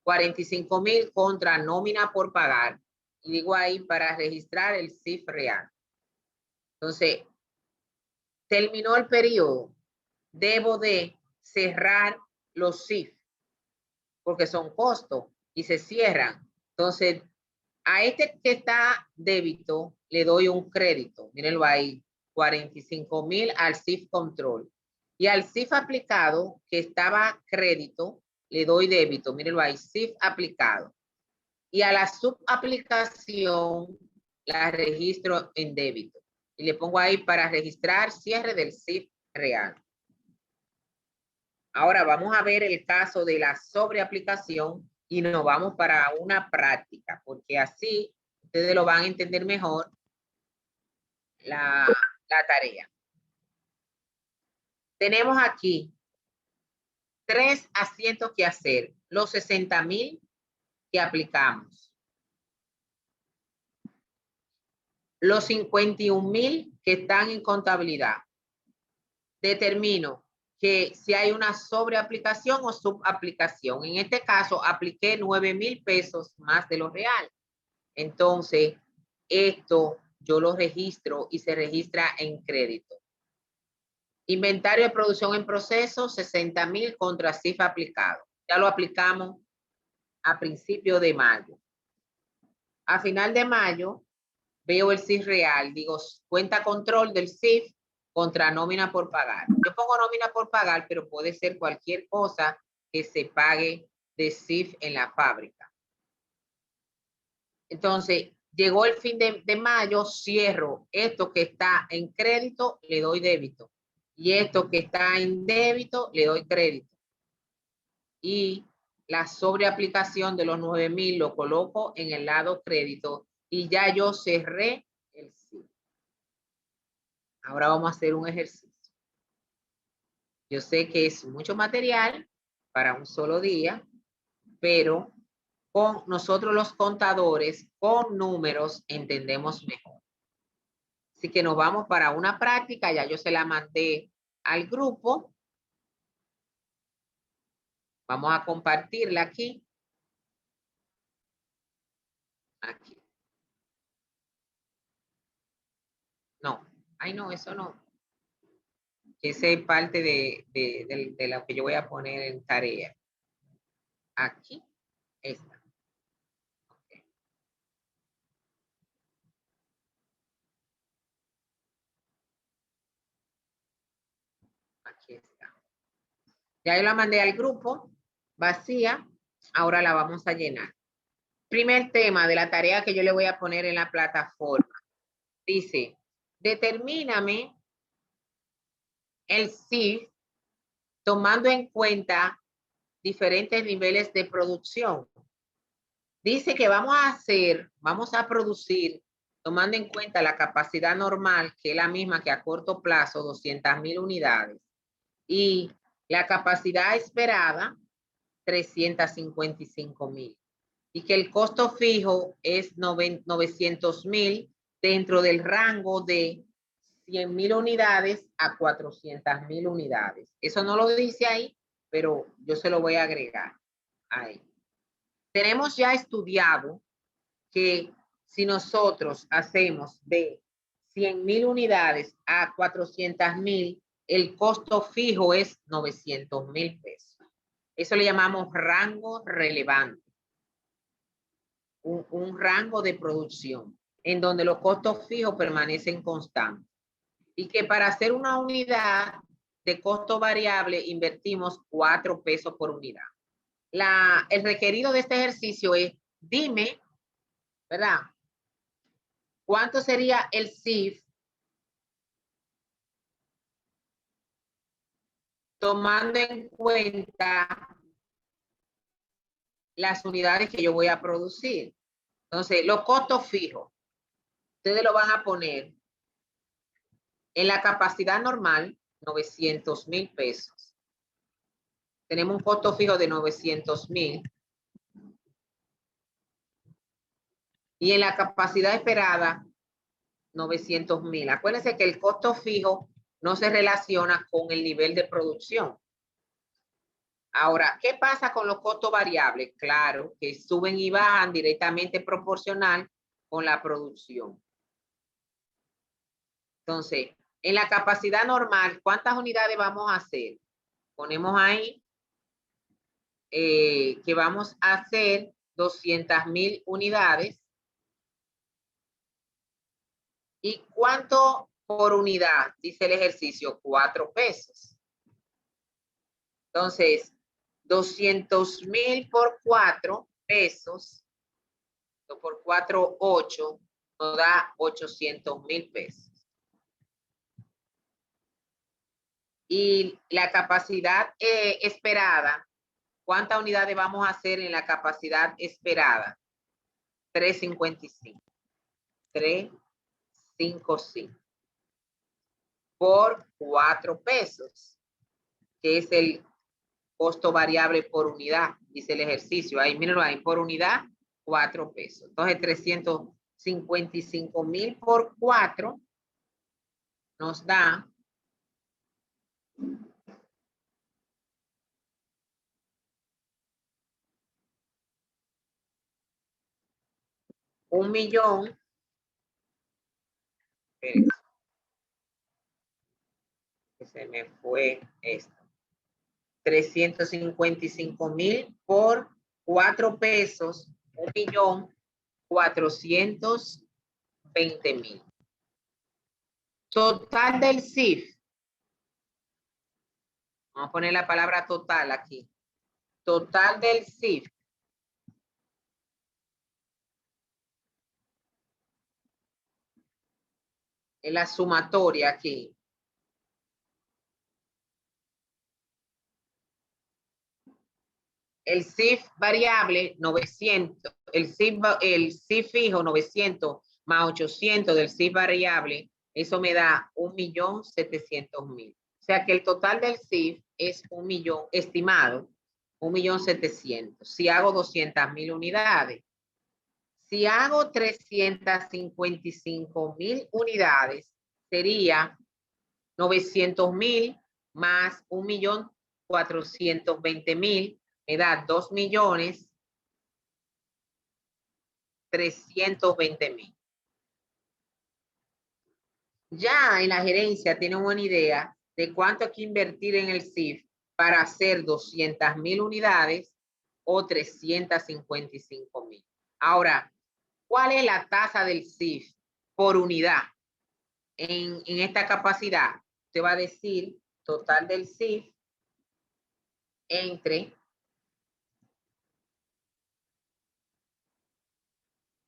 45,000 contra nómina por pagar. Y digo ahí para registrar el CIF real. Entonces, terminó el periodo. Debo de cerrar los CIF porque son costos y se cierran. Entonces, a este que está débito le doy un crédito. Mírenlo ahí, 45,000 al CIF control. Y al CIF aplicado, que estaba crédito, le doy débito. Mírenlo ahí, CIF aplicado. Y a la subaplicación la registro en débito. Y le pongo ahí para registrar cierre del CIF real. Ahora vamos a ver el caso de la sobreaplicación y nos vamos para una práctica, porque así ustedes lo van a entender mejor la tarea. Tenemos aquí 3 asientos que hacer, los 60,000 que aplicamos, los 51,000 que están en contabilidad. Determino que si hay una sobreaplicación o subaplicación. En este caso, apliqué 9,000 pesos más de lo real. Entonces, esto yo lo registro y se registra en crédito. Inventario de producción en proceso, 60,000 contra CIF aplicado. Ya lo aplicamos a principio de mayo. A final de mayo, veo el CIF real. Digo, cuenta control del CIF contra nómina por pagar. Yo pongo nómina por pagar, pero puede ser cualquier cosa que se pague de CIF en la fábrica. Entonces, llegó el fin de mayo, cierro esto que está en crédito, le doy débito. Y esto que está en débito, le doy crédito. Y la sobreaplicación de los 9,000 lo coloco en el lado crédito y ya yo cerré el CIF. Ahora vamos a hacer un ejercicio. Yo sé que es mucho material para un solo día, pero con nosotros los contadores, con números, entendemos mejor. Así que nos vamos para una práctica, ya yo se la mandé al grupo Vamos a compartirla aquí. Aquí. No. Ay, no, eso no. Ese es parte de lo que yo voy a poner en tarea. Aquí. Esta. Okay. Aquí está. Ya yo la mandé al grupo. Vacía. Ahora la vamos a llenar. Primer tema de la tarea que yo le voy a poner en la plataforma. Dice, determíname el CIF tomando en cuenta diferentes niveles de producción. Dice que vamos a producir, tomando en cuenta la capacidad normal, que es la misma que a corto plazo, 200,000 unidades, y la capacidad esperada, 355,000. Y que el costo fijo es 900,000 dentro del rango de 100,000 unidades a 400,000 unidades. Eso no lo dice ahí, pero yo se lo voy a agregar ahí. Tenemos ya estudiado que si nosotros hacemos de 100,000 unidades a 400,000, el costo fijo es 900,000 pesos. Eso le llamamos rango relevante. Un rango de producción en donde los costos fijos permanecen constantes. Y que para hacer una unidad de costo variable invertimos 4 pesos por unidad. El requerido de este ejercicio es, dime, ¿verdad? ¿Cuánto sería el CIF tomando en cuenta las unidades que yo voy a producir? Entonces, los costos fijos, ustedes lo van a poner en la capacidad normal, 900,000 pesos. Tenemos un costo fijo de 900,000. Y en la capacidad esperada, 900,000. Acuérdense que el costo fijo no se relaciona con el nivel de producción. Ahora, ¿qué pasa con los costos variables? Claro, que suben y bajan directamente proporcional con la producción. Entonces, en la capacidad normal, ¿cuántas unidades vamos a hacer? Ponemos ahí que vamos a hacer 200,000 unidades. ¿Y cuánto por unidad? Dice el ejercicio, 4 pesos. Entonces, 200,000 por 4 pesos, por 4, 8, nos da 800,000 pesos. Y la capacidad esperada, ¿cuántas unidades vamos a hacer en la capacidad esperada? 355. 355. Por 4 pesos, que es el costo variable por unidad, dice el ejercicio. Ahí, mírenlo ahí, por unidad, 4 pesos. Entonces, 355,000 por 4 nos da $1,000,000. Se me fue esto. 355,000 por 4 pesos, 1,420,000. Total del CIF. Vamos a poner la palabra total aquí. Total del CIF. En la sumatoria aquí. El CIF variable 900, el CIF fijo 900 más 800 del CIF variable, eso me da 1,700,000. O sea que el total del CIF es 1,000,000 estimado, 1,700,000. Si hago 200,000 unidades. Si hago 355,000 unidades, sería 900,000 más 1,420,000 me da 2.320.000. Ya en la gerencia tienen una idea de cuánto hay que invertir en el CIF para hacer 200.000 unidades o 355.000. Ahora, ¿cuál es la tasa del CIF por unidad en esta capacidad? Te va a decir total del CIF entre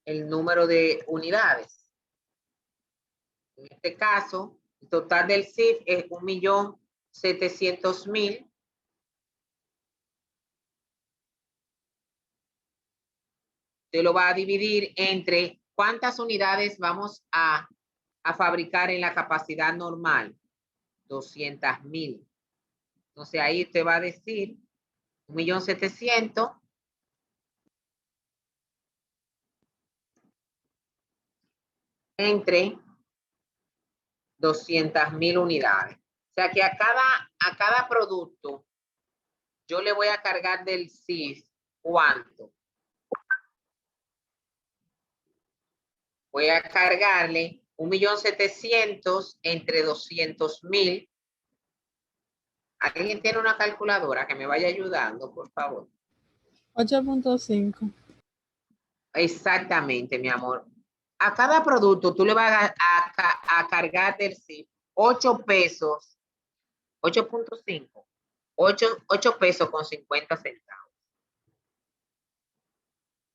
el número de unidades. En este caso, el total del CIF es 1.700.000. Te lo va a dividir entre cuántas unidades vamos a fabricar en la capacidad normal. 200.000. Entonces ahí te va a decir 1.700.000 entre 200.000 unidades. O sea que a cada producto yo le voy a cargar del CIF, ¿cuánto? Voy a cargarle 1.700.000 entre 200.000. ¿Alguien tiene una calculadora que me vaya ayudando, por favor? 8.5. Exactamente, mi amor. A cada producto tú le vas a cargar del CIF 8 pesos, 8.5, 8 pesos con 50 centavos.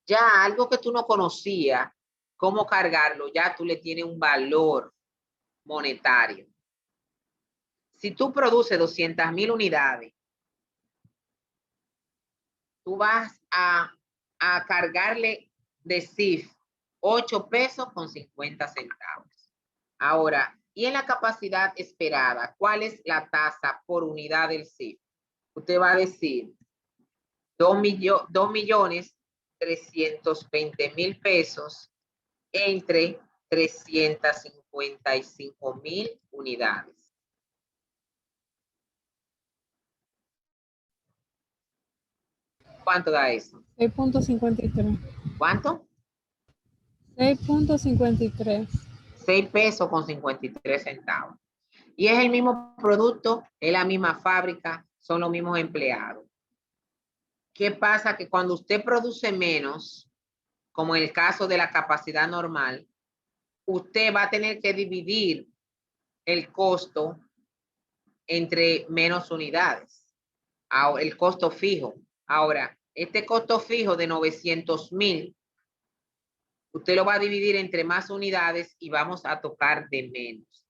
Ya algo que tú no conocías, cómo cargarlo, ya tú le tienes un valor monetario. Si tú produces 200.000 unidades, tú vas a cargarle de CIF 8 pesos con 50 centavos. Ahora, y en la capacidad esperada, ¿cuál es la tasa por unidad del CIF? Usted va a decir 2.320.000 pesos entre 355.000 unidades. ¿Cuánto da eso? 6.53. ¿Cuánto? 6.53. 6 pesos con 53 centavos. Y es el mismo producto, es la misma fábrica, son los mismos empleados. ¿Qué pasa? Que cuando usted produce menos, como en el caso de la capacidad normal, usted va a tener que dividir el costo entre menos unidades. El costo fijo. Ahora, este costo fijo de 900.000, usted lo va a dividir entre más unidades y vamos a tocar de menos.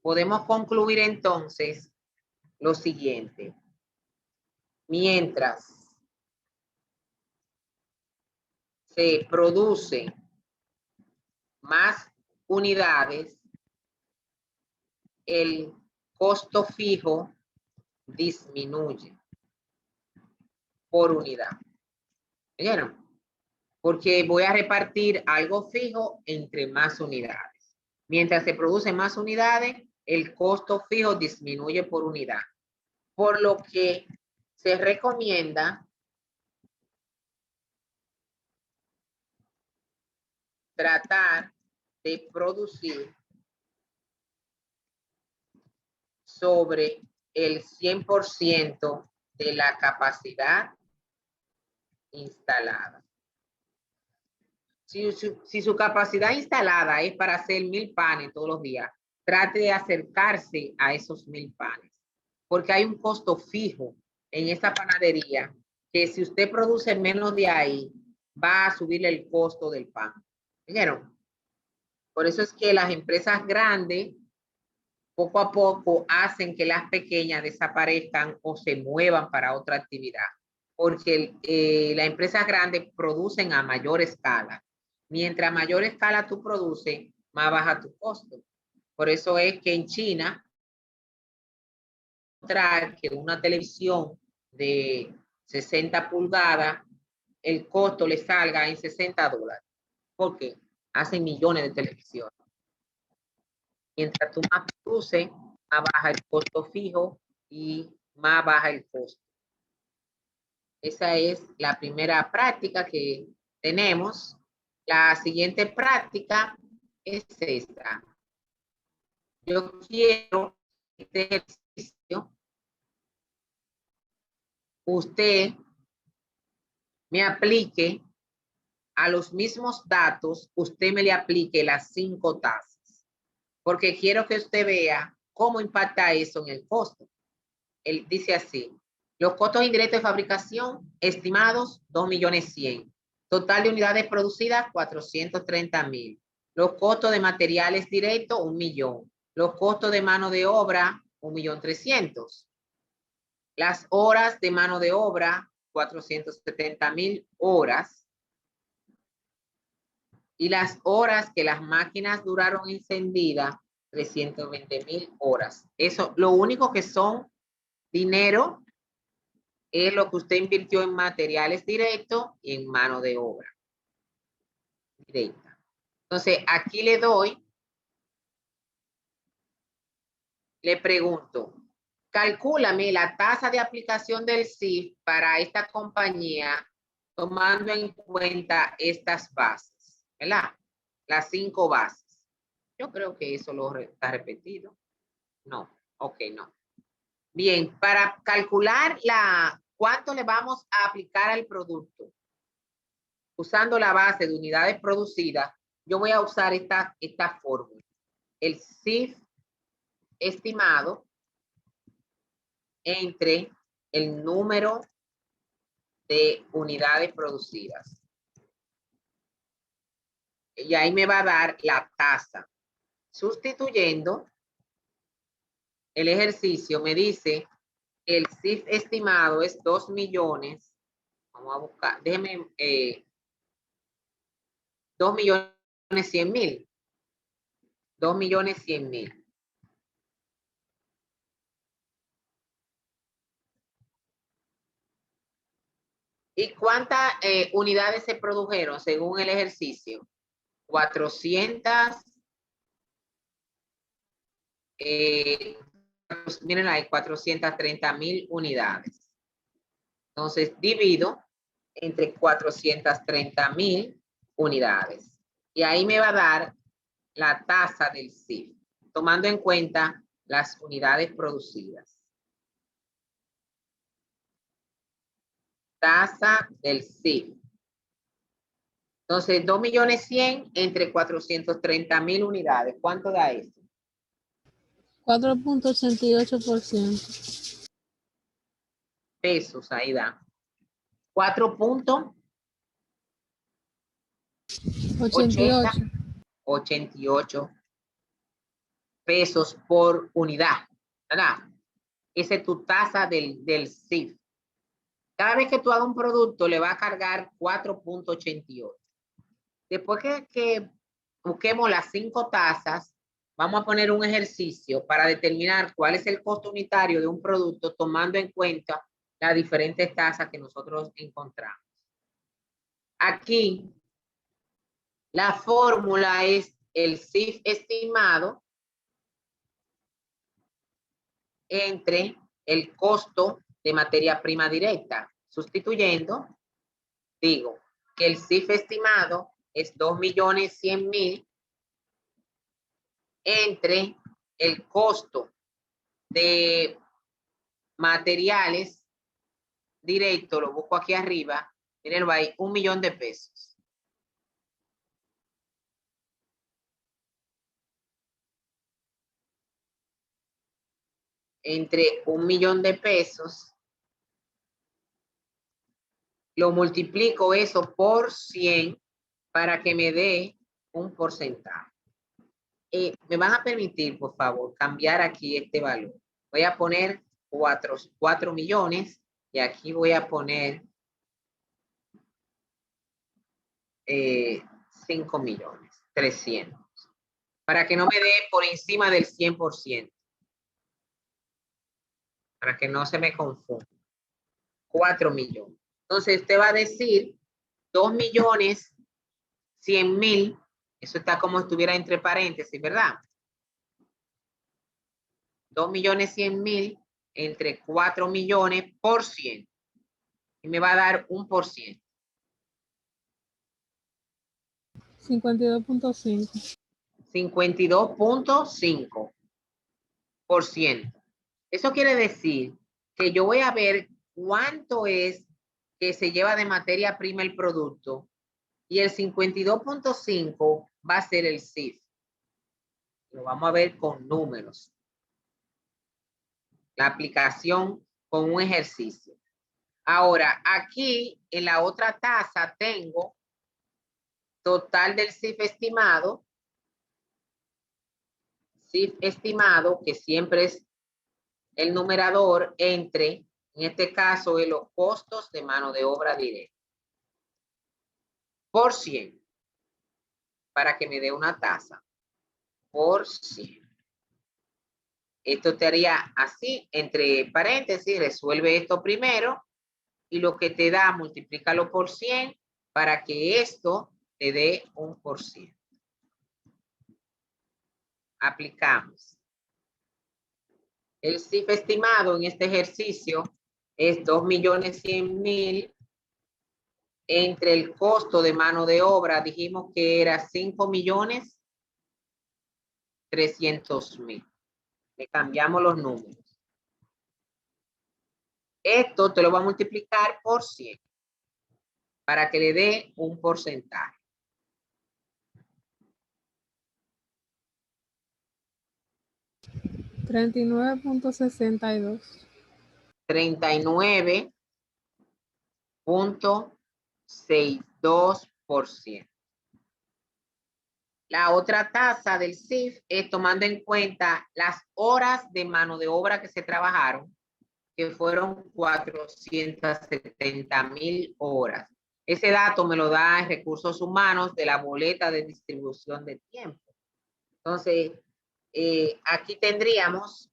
Podemos concluir entonces lo siguiente. Mientras se produce más unidades, el costo fijo disminuye por unidad. ¿Vieron? Porque voy a repartir algo fijo entre más unidades. Mientras se producen más unidades, el costo fijo disminuye por unidad. Por lo que se recomienda tratar de producir sobre el 100% de la capacidad instalada. Si su capacidad instalada es para hacer 1.000 panes todos los días, trate de acercarse a esos 1.000 panes, porque hay un costo fijo en esta panadería que si usted produce menos de ahí, va a subirle el costo del pan. ¿Vieron? Por eso es que las empresas grandes poco a poco hacen que las pequeñas desaparezcan o se muevan para otra actividad, porque las empresas grandes producen a mayor escala. Mientras mayor escala tú produces, más baja tu costo. Por eso es que en China, que una televisión de 60 pulgadas, el costo le salga en $60. ¿Por qué? Hacen millones de televisiones. Mientras tú más produces, más baja el costo fijo y más baja el costo. Esa es la primera práctica que tenemos. La siguiente práctica es esta. Yo quiero este ejercicio. Usted me aplique a los mismos datos, usted me le aplique las 5 tasas, porque quiero que usted vea cómo impacta eso en el costo. Él dice así: los costos indirectos de fabricación estimados 2.100.000. Total de unidades producidas 430.000. Los costos de materiales directos 1.000.000. Los costos de mano de obra 1.300.000. Las horas de mano de obra 470.000 horas. Y las horas que las máquinas duraron encendidas 320.000 horas. Eso, lo único que son dinero es lo que usted invirtió en materiales directos y en mano de obra directa. Entonces, aquí le pregunto, calcúlame la tasa de aplicación del CIF para esta compañía tomando en cuenta estas bases, ¿verdad? Las 5 bases. Yo creo que eso está repetido. No, ok, no. Bien, para calcular cuánto le vamos a aplicar al producto, usando la base de unidades producidas, yo voy a usar esta fórmula. El CIF estimado entre el número de unidades producidas. Y ahí me va a dar la tasa. Sustituyendo el ejercicio, me dice que el CIF estimado es 2 millones. Vamos a buscar, déjeme, 2.100.000. 2.100.000. ¿Y cuántas unidades se produjeron según el ejercicio? 400. Miren ahí, 430.000 unidades. Entonces, divido entre 430.000 unidades. Y ahí me va a dar la tasa del CIF, tomando en cuenta las unidades producidas. Tasa del CIF. Entonces, 2.100.000 entre 430.000 unidades. ¿Cuánto da esto? 4.88%. Pesos, ahí da. 4.88 pesos por unidad, ¿verdad? Esa es tu tasa del CIF. Cada vez que tú hagas un producto, le va a cargar 4.88. Después que busquemos las 5 tasas, vamos a poner un ejercicio para determinar cuál es el costo unitario de un producto tomando en cuenta las diferentes tasas que nosotros encontramos. Aquí, la fórmula es el CIF estimado entre el costo de materia prima directa. Sustituyendo, digo que el CIF estimado es 2.100.000 entre el costo de materiales directo, lo busco aquí arriba, miren ahí, 1.000.000 de pesos. Entre 1.000.000 de pesos, lo multiplico eso por 100 para que me dé un porcentaje. Me van a permitir, por favor, cambiar aquí este valor. Voy a poner 4 millones y aquí voy a poner 5.300.000. Para que no me dé por encima del 100%. Para que no se me confunda. 4 millones. Entonces usted va a decir 2.100.000. Eso está como si estuviera entre paréntesis, ¿verdad? 2.100.000 entre 4 millones por 100. Y me va a dar 1%. 52.5. 52.5%. Eso quiere decir que yo voy a ver cuánto es que se lleva de materia prima el producto y el 52.5 va a ser el CIF. Lo vamos a ver con números. La aplicación con un ejercicio. Ahora, aquí en la otra tasa tengo total del CIF estimado. CIF estimado, que siempre es el numerador entre, en este caso, de los costos de mano de obra directa. Por 100. Para que me dé una tasa. Por 100. Esto te haría así, entre paréntesis, resuelve esto primero y lo que te da, multiplícalo por 100 para que esto te dé 1%. Aplicamos. El CIF estimado en este ejercicio es 2.100.000 entre el costo de mano de obra. Dijimos que era 5.300.000. Le cambiamos los números. Esto te lo va a multiplicar por 100 para que le dé un porcentaje. $39.62. 39.62%. La otra tasa del CIF es tomando en cuenta las horas de mano de obra que se trabajaron, que fueron 470.000 horas. Ese dato me lo da en recursos humanos de la boleta de distribución de tiempo. Entonces, aquí tendríamos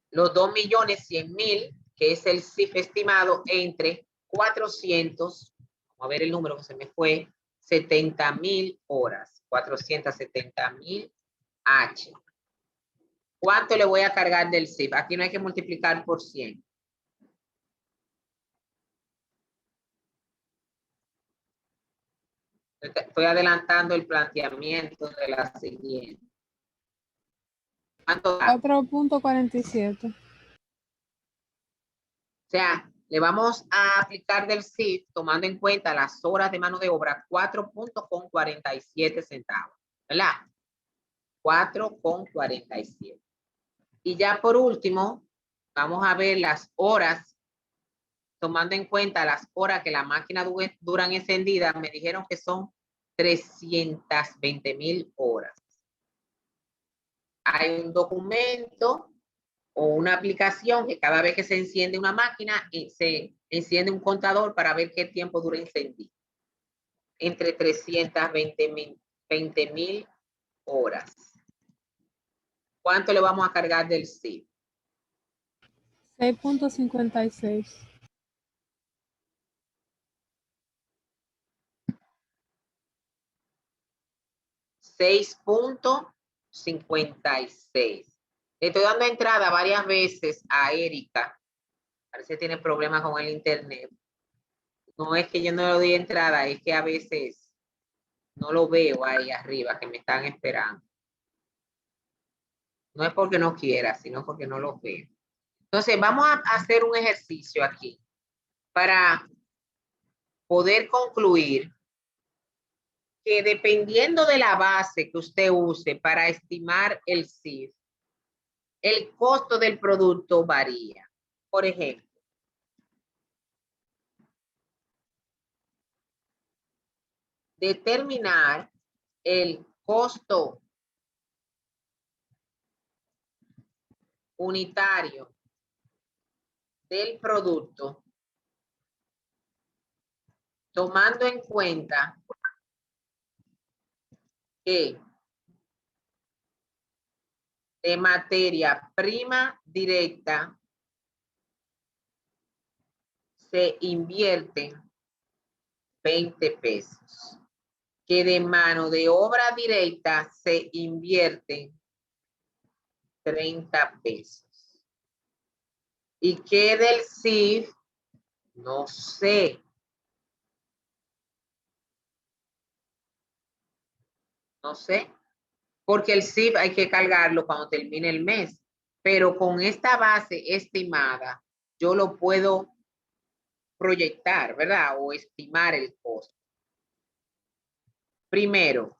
los 2.100.000, que es el CIF estimado, entre 400, vamos a ver el número que se me fue, 70.000 horas, 470.000 H. ¿Cuánto le voy a cargar del CIF? Aquí no hay que multiplicar por 100. Estoy adelantando el planteamiento de la siguiente. ¿Cuánto da? 4.47. O sea, le vamos a aplicar del CIF tomando en cuenta las horas de mano de obra 4.47 centavos, ¿verdad? 4.47. Y ya por último, vamos a ver las horas, tomando en cuenta las horas que la máquina duran encendida, me dijeron que son 320.000 horas. Hay un documento o una aplicación que cada vez que se enciende una máquina, se enciende un contador para ver qué tiempo dura encendido. Entre 320.000 horas. ¿Cuánto le vamos a cargar del CIF? 6.56. 6.56. Le estoy dando entrada varias veces a Erika. Parece que tiene problemas con el internet. No es que yo no le doy entrada, es que a veces no lo veo ahí arriba, que me están esperando. No es porque no quiera, sino porque no lo veo. Entonces, vamos a hacer un ejercicio aquí para poder concluir que dependiendo de la base que usted use para estimar el CIF, el costo del producto varía. Por ejemplo, determinar el costo unitario del producto tomando en cuenta que de materia prima directa se invierte 20 pesos, que de mano de obra directa se invierte 30 pesos y que del CIF No sé. No sé. Porque el CIF hay que cargarlo cuando termine el mes. Pero con esta base estimada, yo lo puedo proyectar, ¿verdad? O estimar el costo. Primero,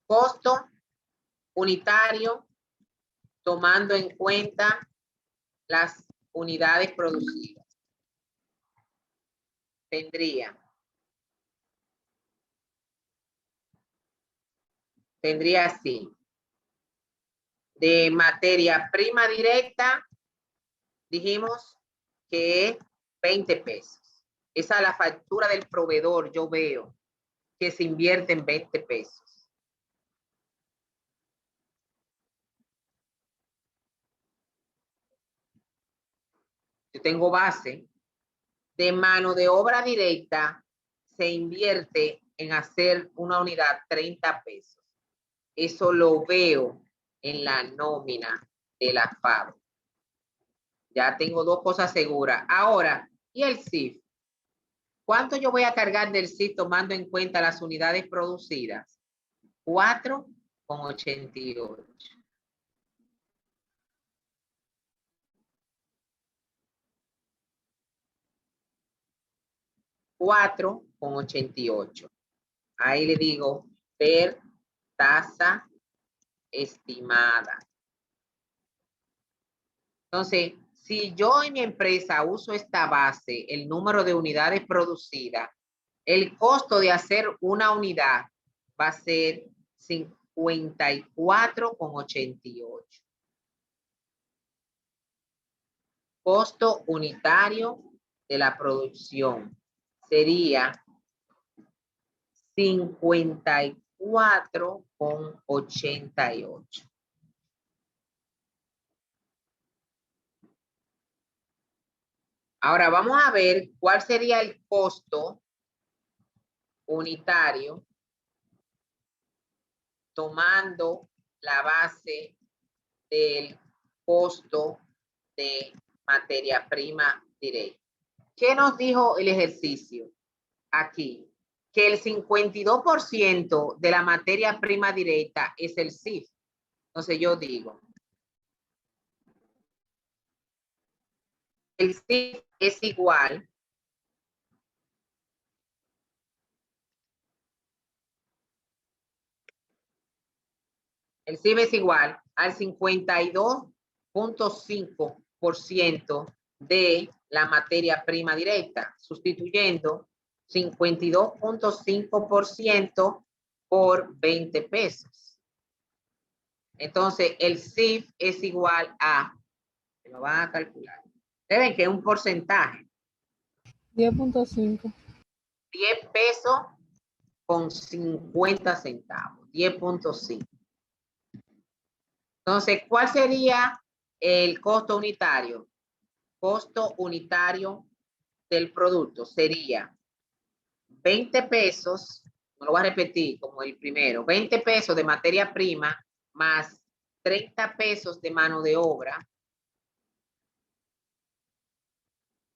costo unitario tomando en cuenta las unidades producidas. Tendría así. De materia prima directa, dijimos que es 20 pesos. Esa es la factura del proveedor, yo veo que se invierte en 20 pesos. Yo tengo base. De mano de obra directa se invierte en hacer una unidad 30 pesos. Eso lo veo en la nómina de la fábrica. Ya tengo dos cosas seguras. Ahora, ¿y el CIF? ¿Cuánto yo voy a cargar del CIF tomando en cuenta las unidades producidas? 4,88. $4,88. Ahí le digo, per tasa estimada. Entonces, si yo en mi empresa uso esta base, el número de unidades producidas, el costo de hacer una unidad va a ser 54,88. Costo unitario de la producción sería 54,88. Ahora vamos a ver cuál sería el costo unitario tomando la base del costo de materia prima directa. ¿Qué nos dijo el ejercicio? Aquí, que el 52% de la materia prima directa es el CIF. Entonces yo digo, el CIF es igual al 52,5% de la materia prima directa, sustituyendo 52,5% por 20 pesos. Entonces, el CIF es igual a, lo van a calcular. Deben que es un porcentaje. 10.5. 10 pesos con 50 centavos. 10.5. Entonces, ¿cuál sería el costo unitario? Costo unitario del producto sería 20 pesos, no lo voy a repetir como el primero, 20 pesos de materia prima más 30 pesos de mano de obra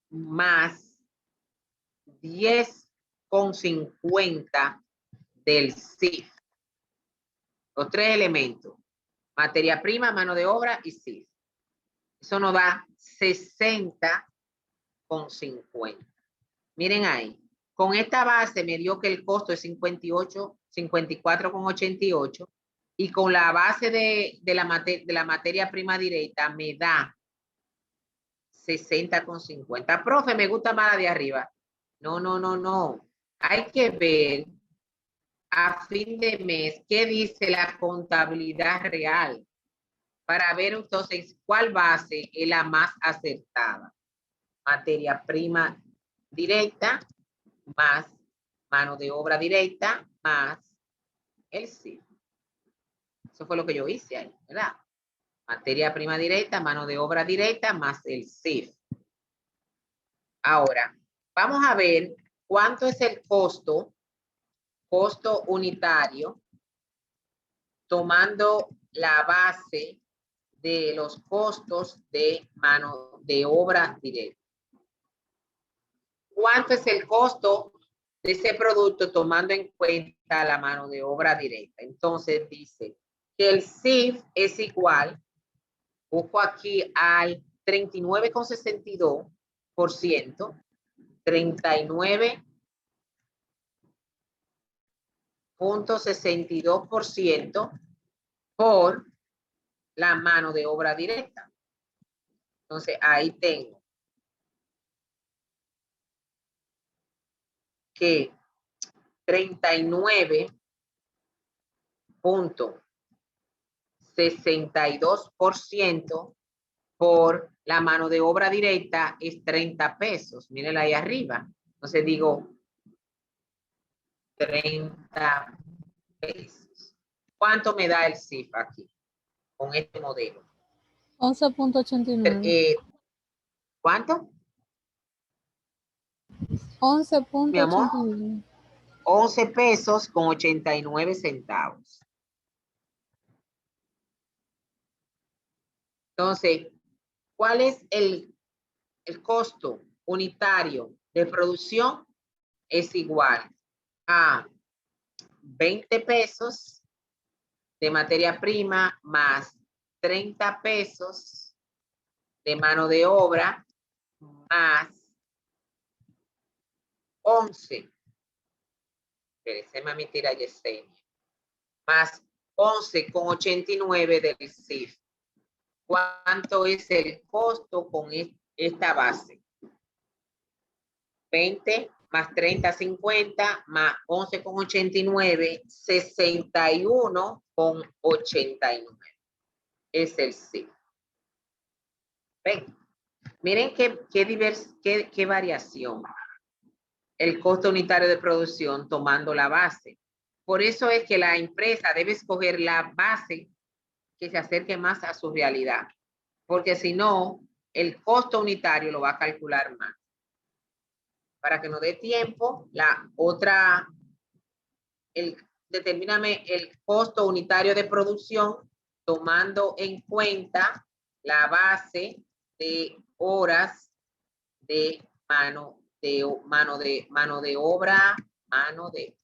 más 10,50 del CIF. Los tres elementos, materia prima, mano de obra y CIF. Eso nos da 60,50. Miren ahí, con esta base me dio que el costo es 54,88 y con la base de la materia prima directa me da 60,50. Profe, me gusta más la de arriba. No. Hay que ver a fin de mes qué dice la contabilidad real para ver entonces cuál base es la más acertada. Materia prima directa más mano de obra directa más el CIF. Eso fue lo que yo hice ahí, ¿verdad? Materia prima directa, mano de obra directa más el CIF. Ahora, vamos a ver cuánto es el costo unitario, tomando la base de los costos de mano de obra directa. ¿Cuánto es el costo de ese producto tomando en cuenta la mano de obra directa? Entonces dice que el CIF es igual, busco aquí al 39,62%, 39,62% por la mano de obra directa. Entonces ahí tengo que 39,62% por la mano de obra directa es 30 pesos. Mírenla ahí arriba. Entonces digo 30 pesos. ¿Cuánto me da el CIF aquí con este modelo? 11.89. ¿Cuánto? Mi amor, 11.89. 11 pesos con 89 centavos. Entonces, ¿cuál es el costo unitario de producción? Es igual a 20 pesos de materia prima más 30 pesos de mano de obra más 11. Se me mentira Yesenia. Más 11,89 del CIF. ¿Cuánto es el costo con esta base? 20 más 30, 50, más 11,89, 61,89. Es el CIF. Ven, miren qué variación. El costo unitario de producción tomando la base. Por eso es que la empresa debe escoger la base que se acerque más a su realidad. Porque si no, el costo unitario lo va a calcular más. Para que no dé tiempo, la otra, determíname el costo unitario de producción tomando en cuenta la base de horas de mano de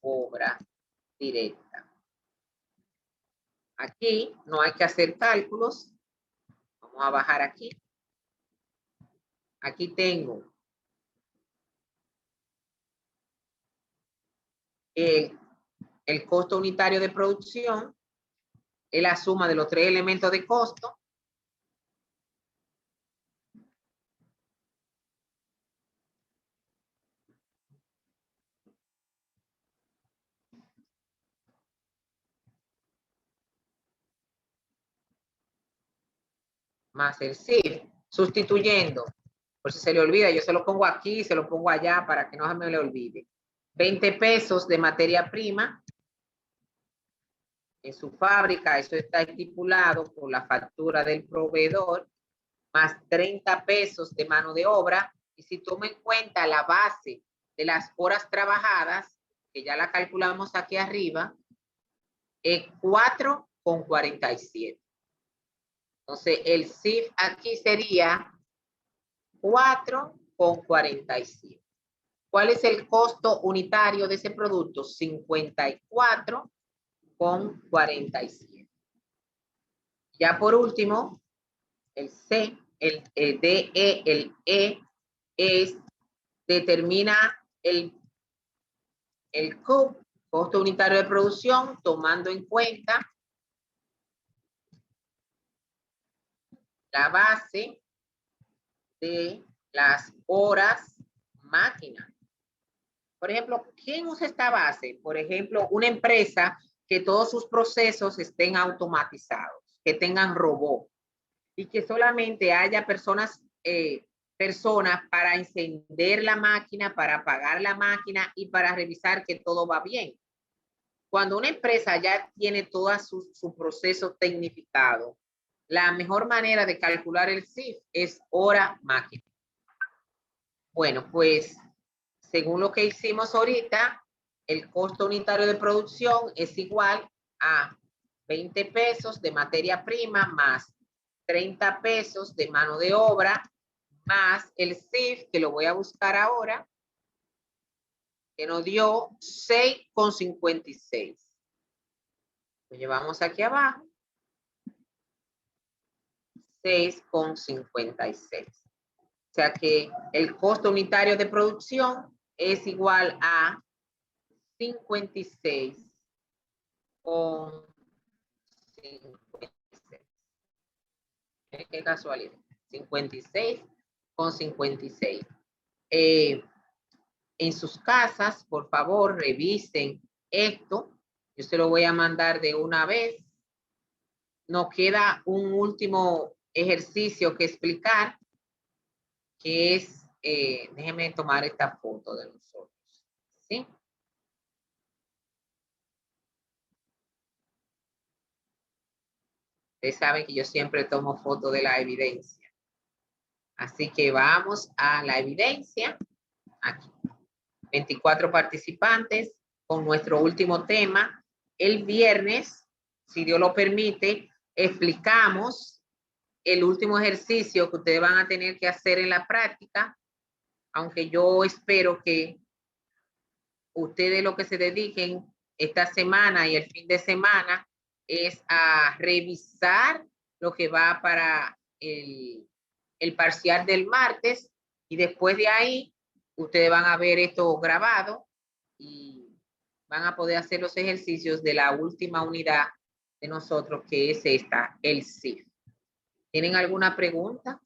obra directa. Aquí no hay que hacer cálculos. Vamos a bajar aquí. Aquí tengo el costo unitario de producción, es la suma de los tres elementos de costo. Más el CIF, sustituyendo, por si se le olvida, yo se lo pongo aquí, se lo pongo allá para que no se me le olvide. 20 pesos de materia prima en su fábrica, eso está estipulado por la factura del proveedor, más 30 pesos de mano de obra, y si tomo en cuenta la base de las horas trabajadas, que ya la calculamos aquí arriba, es 4,47. Entonces, el CIF aquí sería 4,47. ¿Cuál es el costo unitario de ese producto? 54,47. Ya por último, el C, el DE, el E, determina el CUP, costo unitario de producción, tomando en cuenta la base de las horas máquina. Por ejemplo, ¿quién usa esta base? Por ejemplo, una empresa que todos sus procesos estén automatizados, que tengan robot y que solamente haya personas para encender la máquina, para apagar la máquina y para revisar que todo va bien. Cuando una empresa ya tiene todo su proceso tecnificado, la mejor manera de calcular el CIF es hora máquina. Bueno, pues según lo que hicimos ahorita, el costo unitario de producción es igual a 20 pesos de materia prima más 30 pesos de mano de obra más el CIF, que lo voy a buscar ahora, que nos dio 6,56. Lo llevamos aquí abajo. 6,56. O sea que el costo unitario de producción es igual a 56,56. Qué casualidad. 56,56. En sus casas, por favor, revisen esto. Yo se lo voy a mandar de una vez. Nos queda un último ejercicio que explicar, que es, déjenme tomar esta foto de nosotros, ¿sí? Ustedes saben que yo siempre tomo foto de la evidencia. Así que vamos a la evidencia. Aquí. 24 participantes con nuestro último tema. El viernes, si Dios lo permite, explicamos el último ejercicio que ustedes van a tener que hacer en la práctica, aunque yo espero que ustedes lo que se dediquen esta semana y el fin de semana es a revisar lo que va para el parcial del martes, y después de ahí ustedes van a ver esto grabado y van a poder hacer los ejercicios de la última unidad de nosotros, que es esta, el CIF. ¿Tienen alguna pregunta?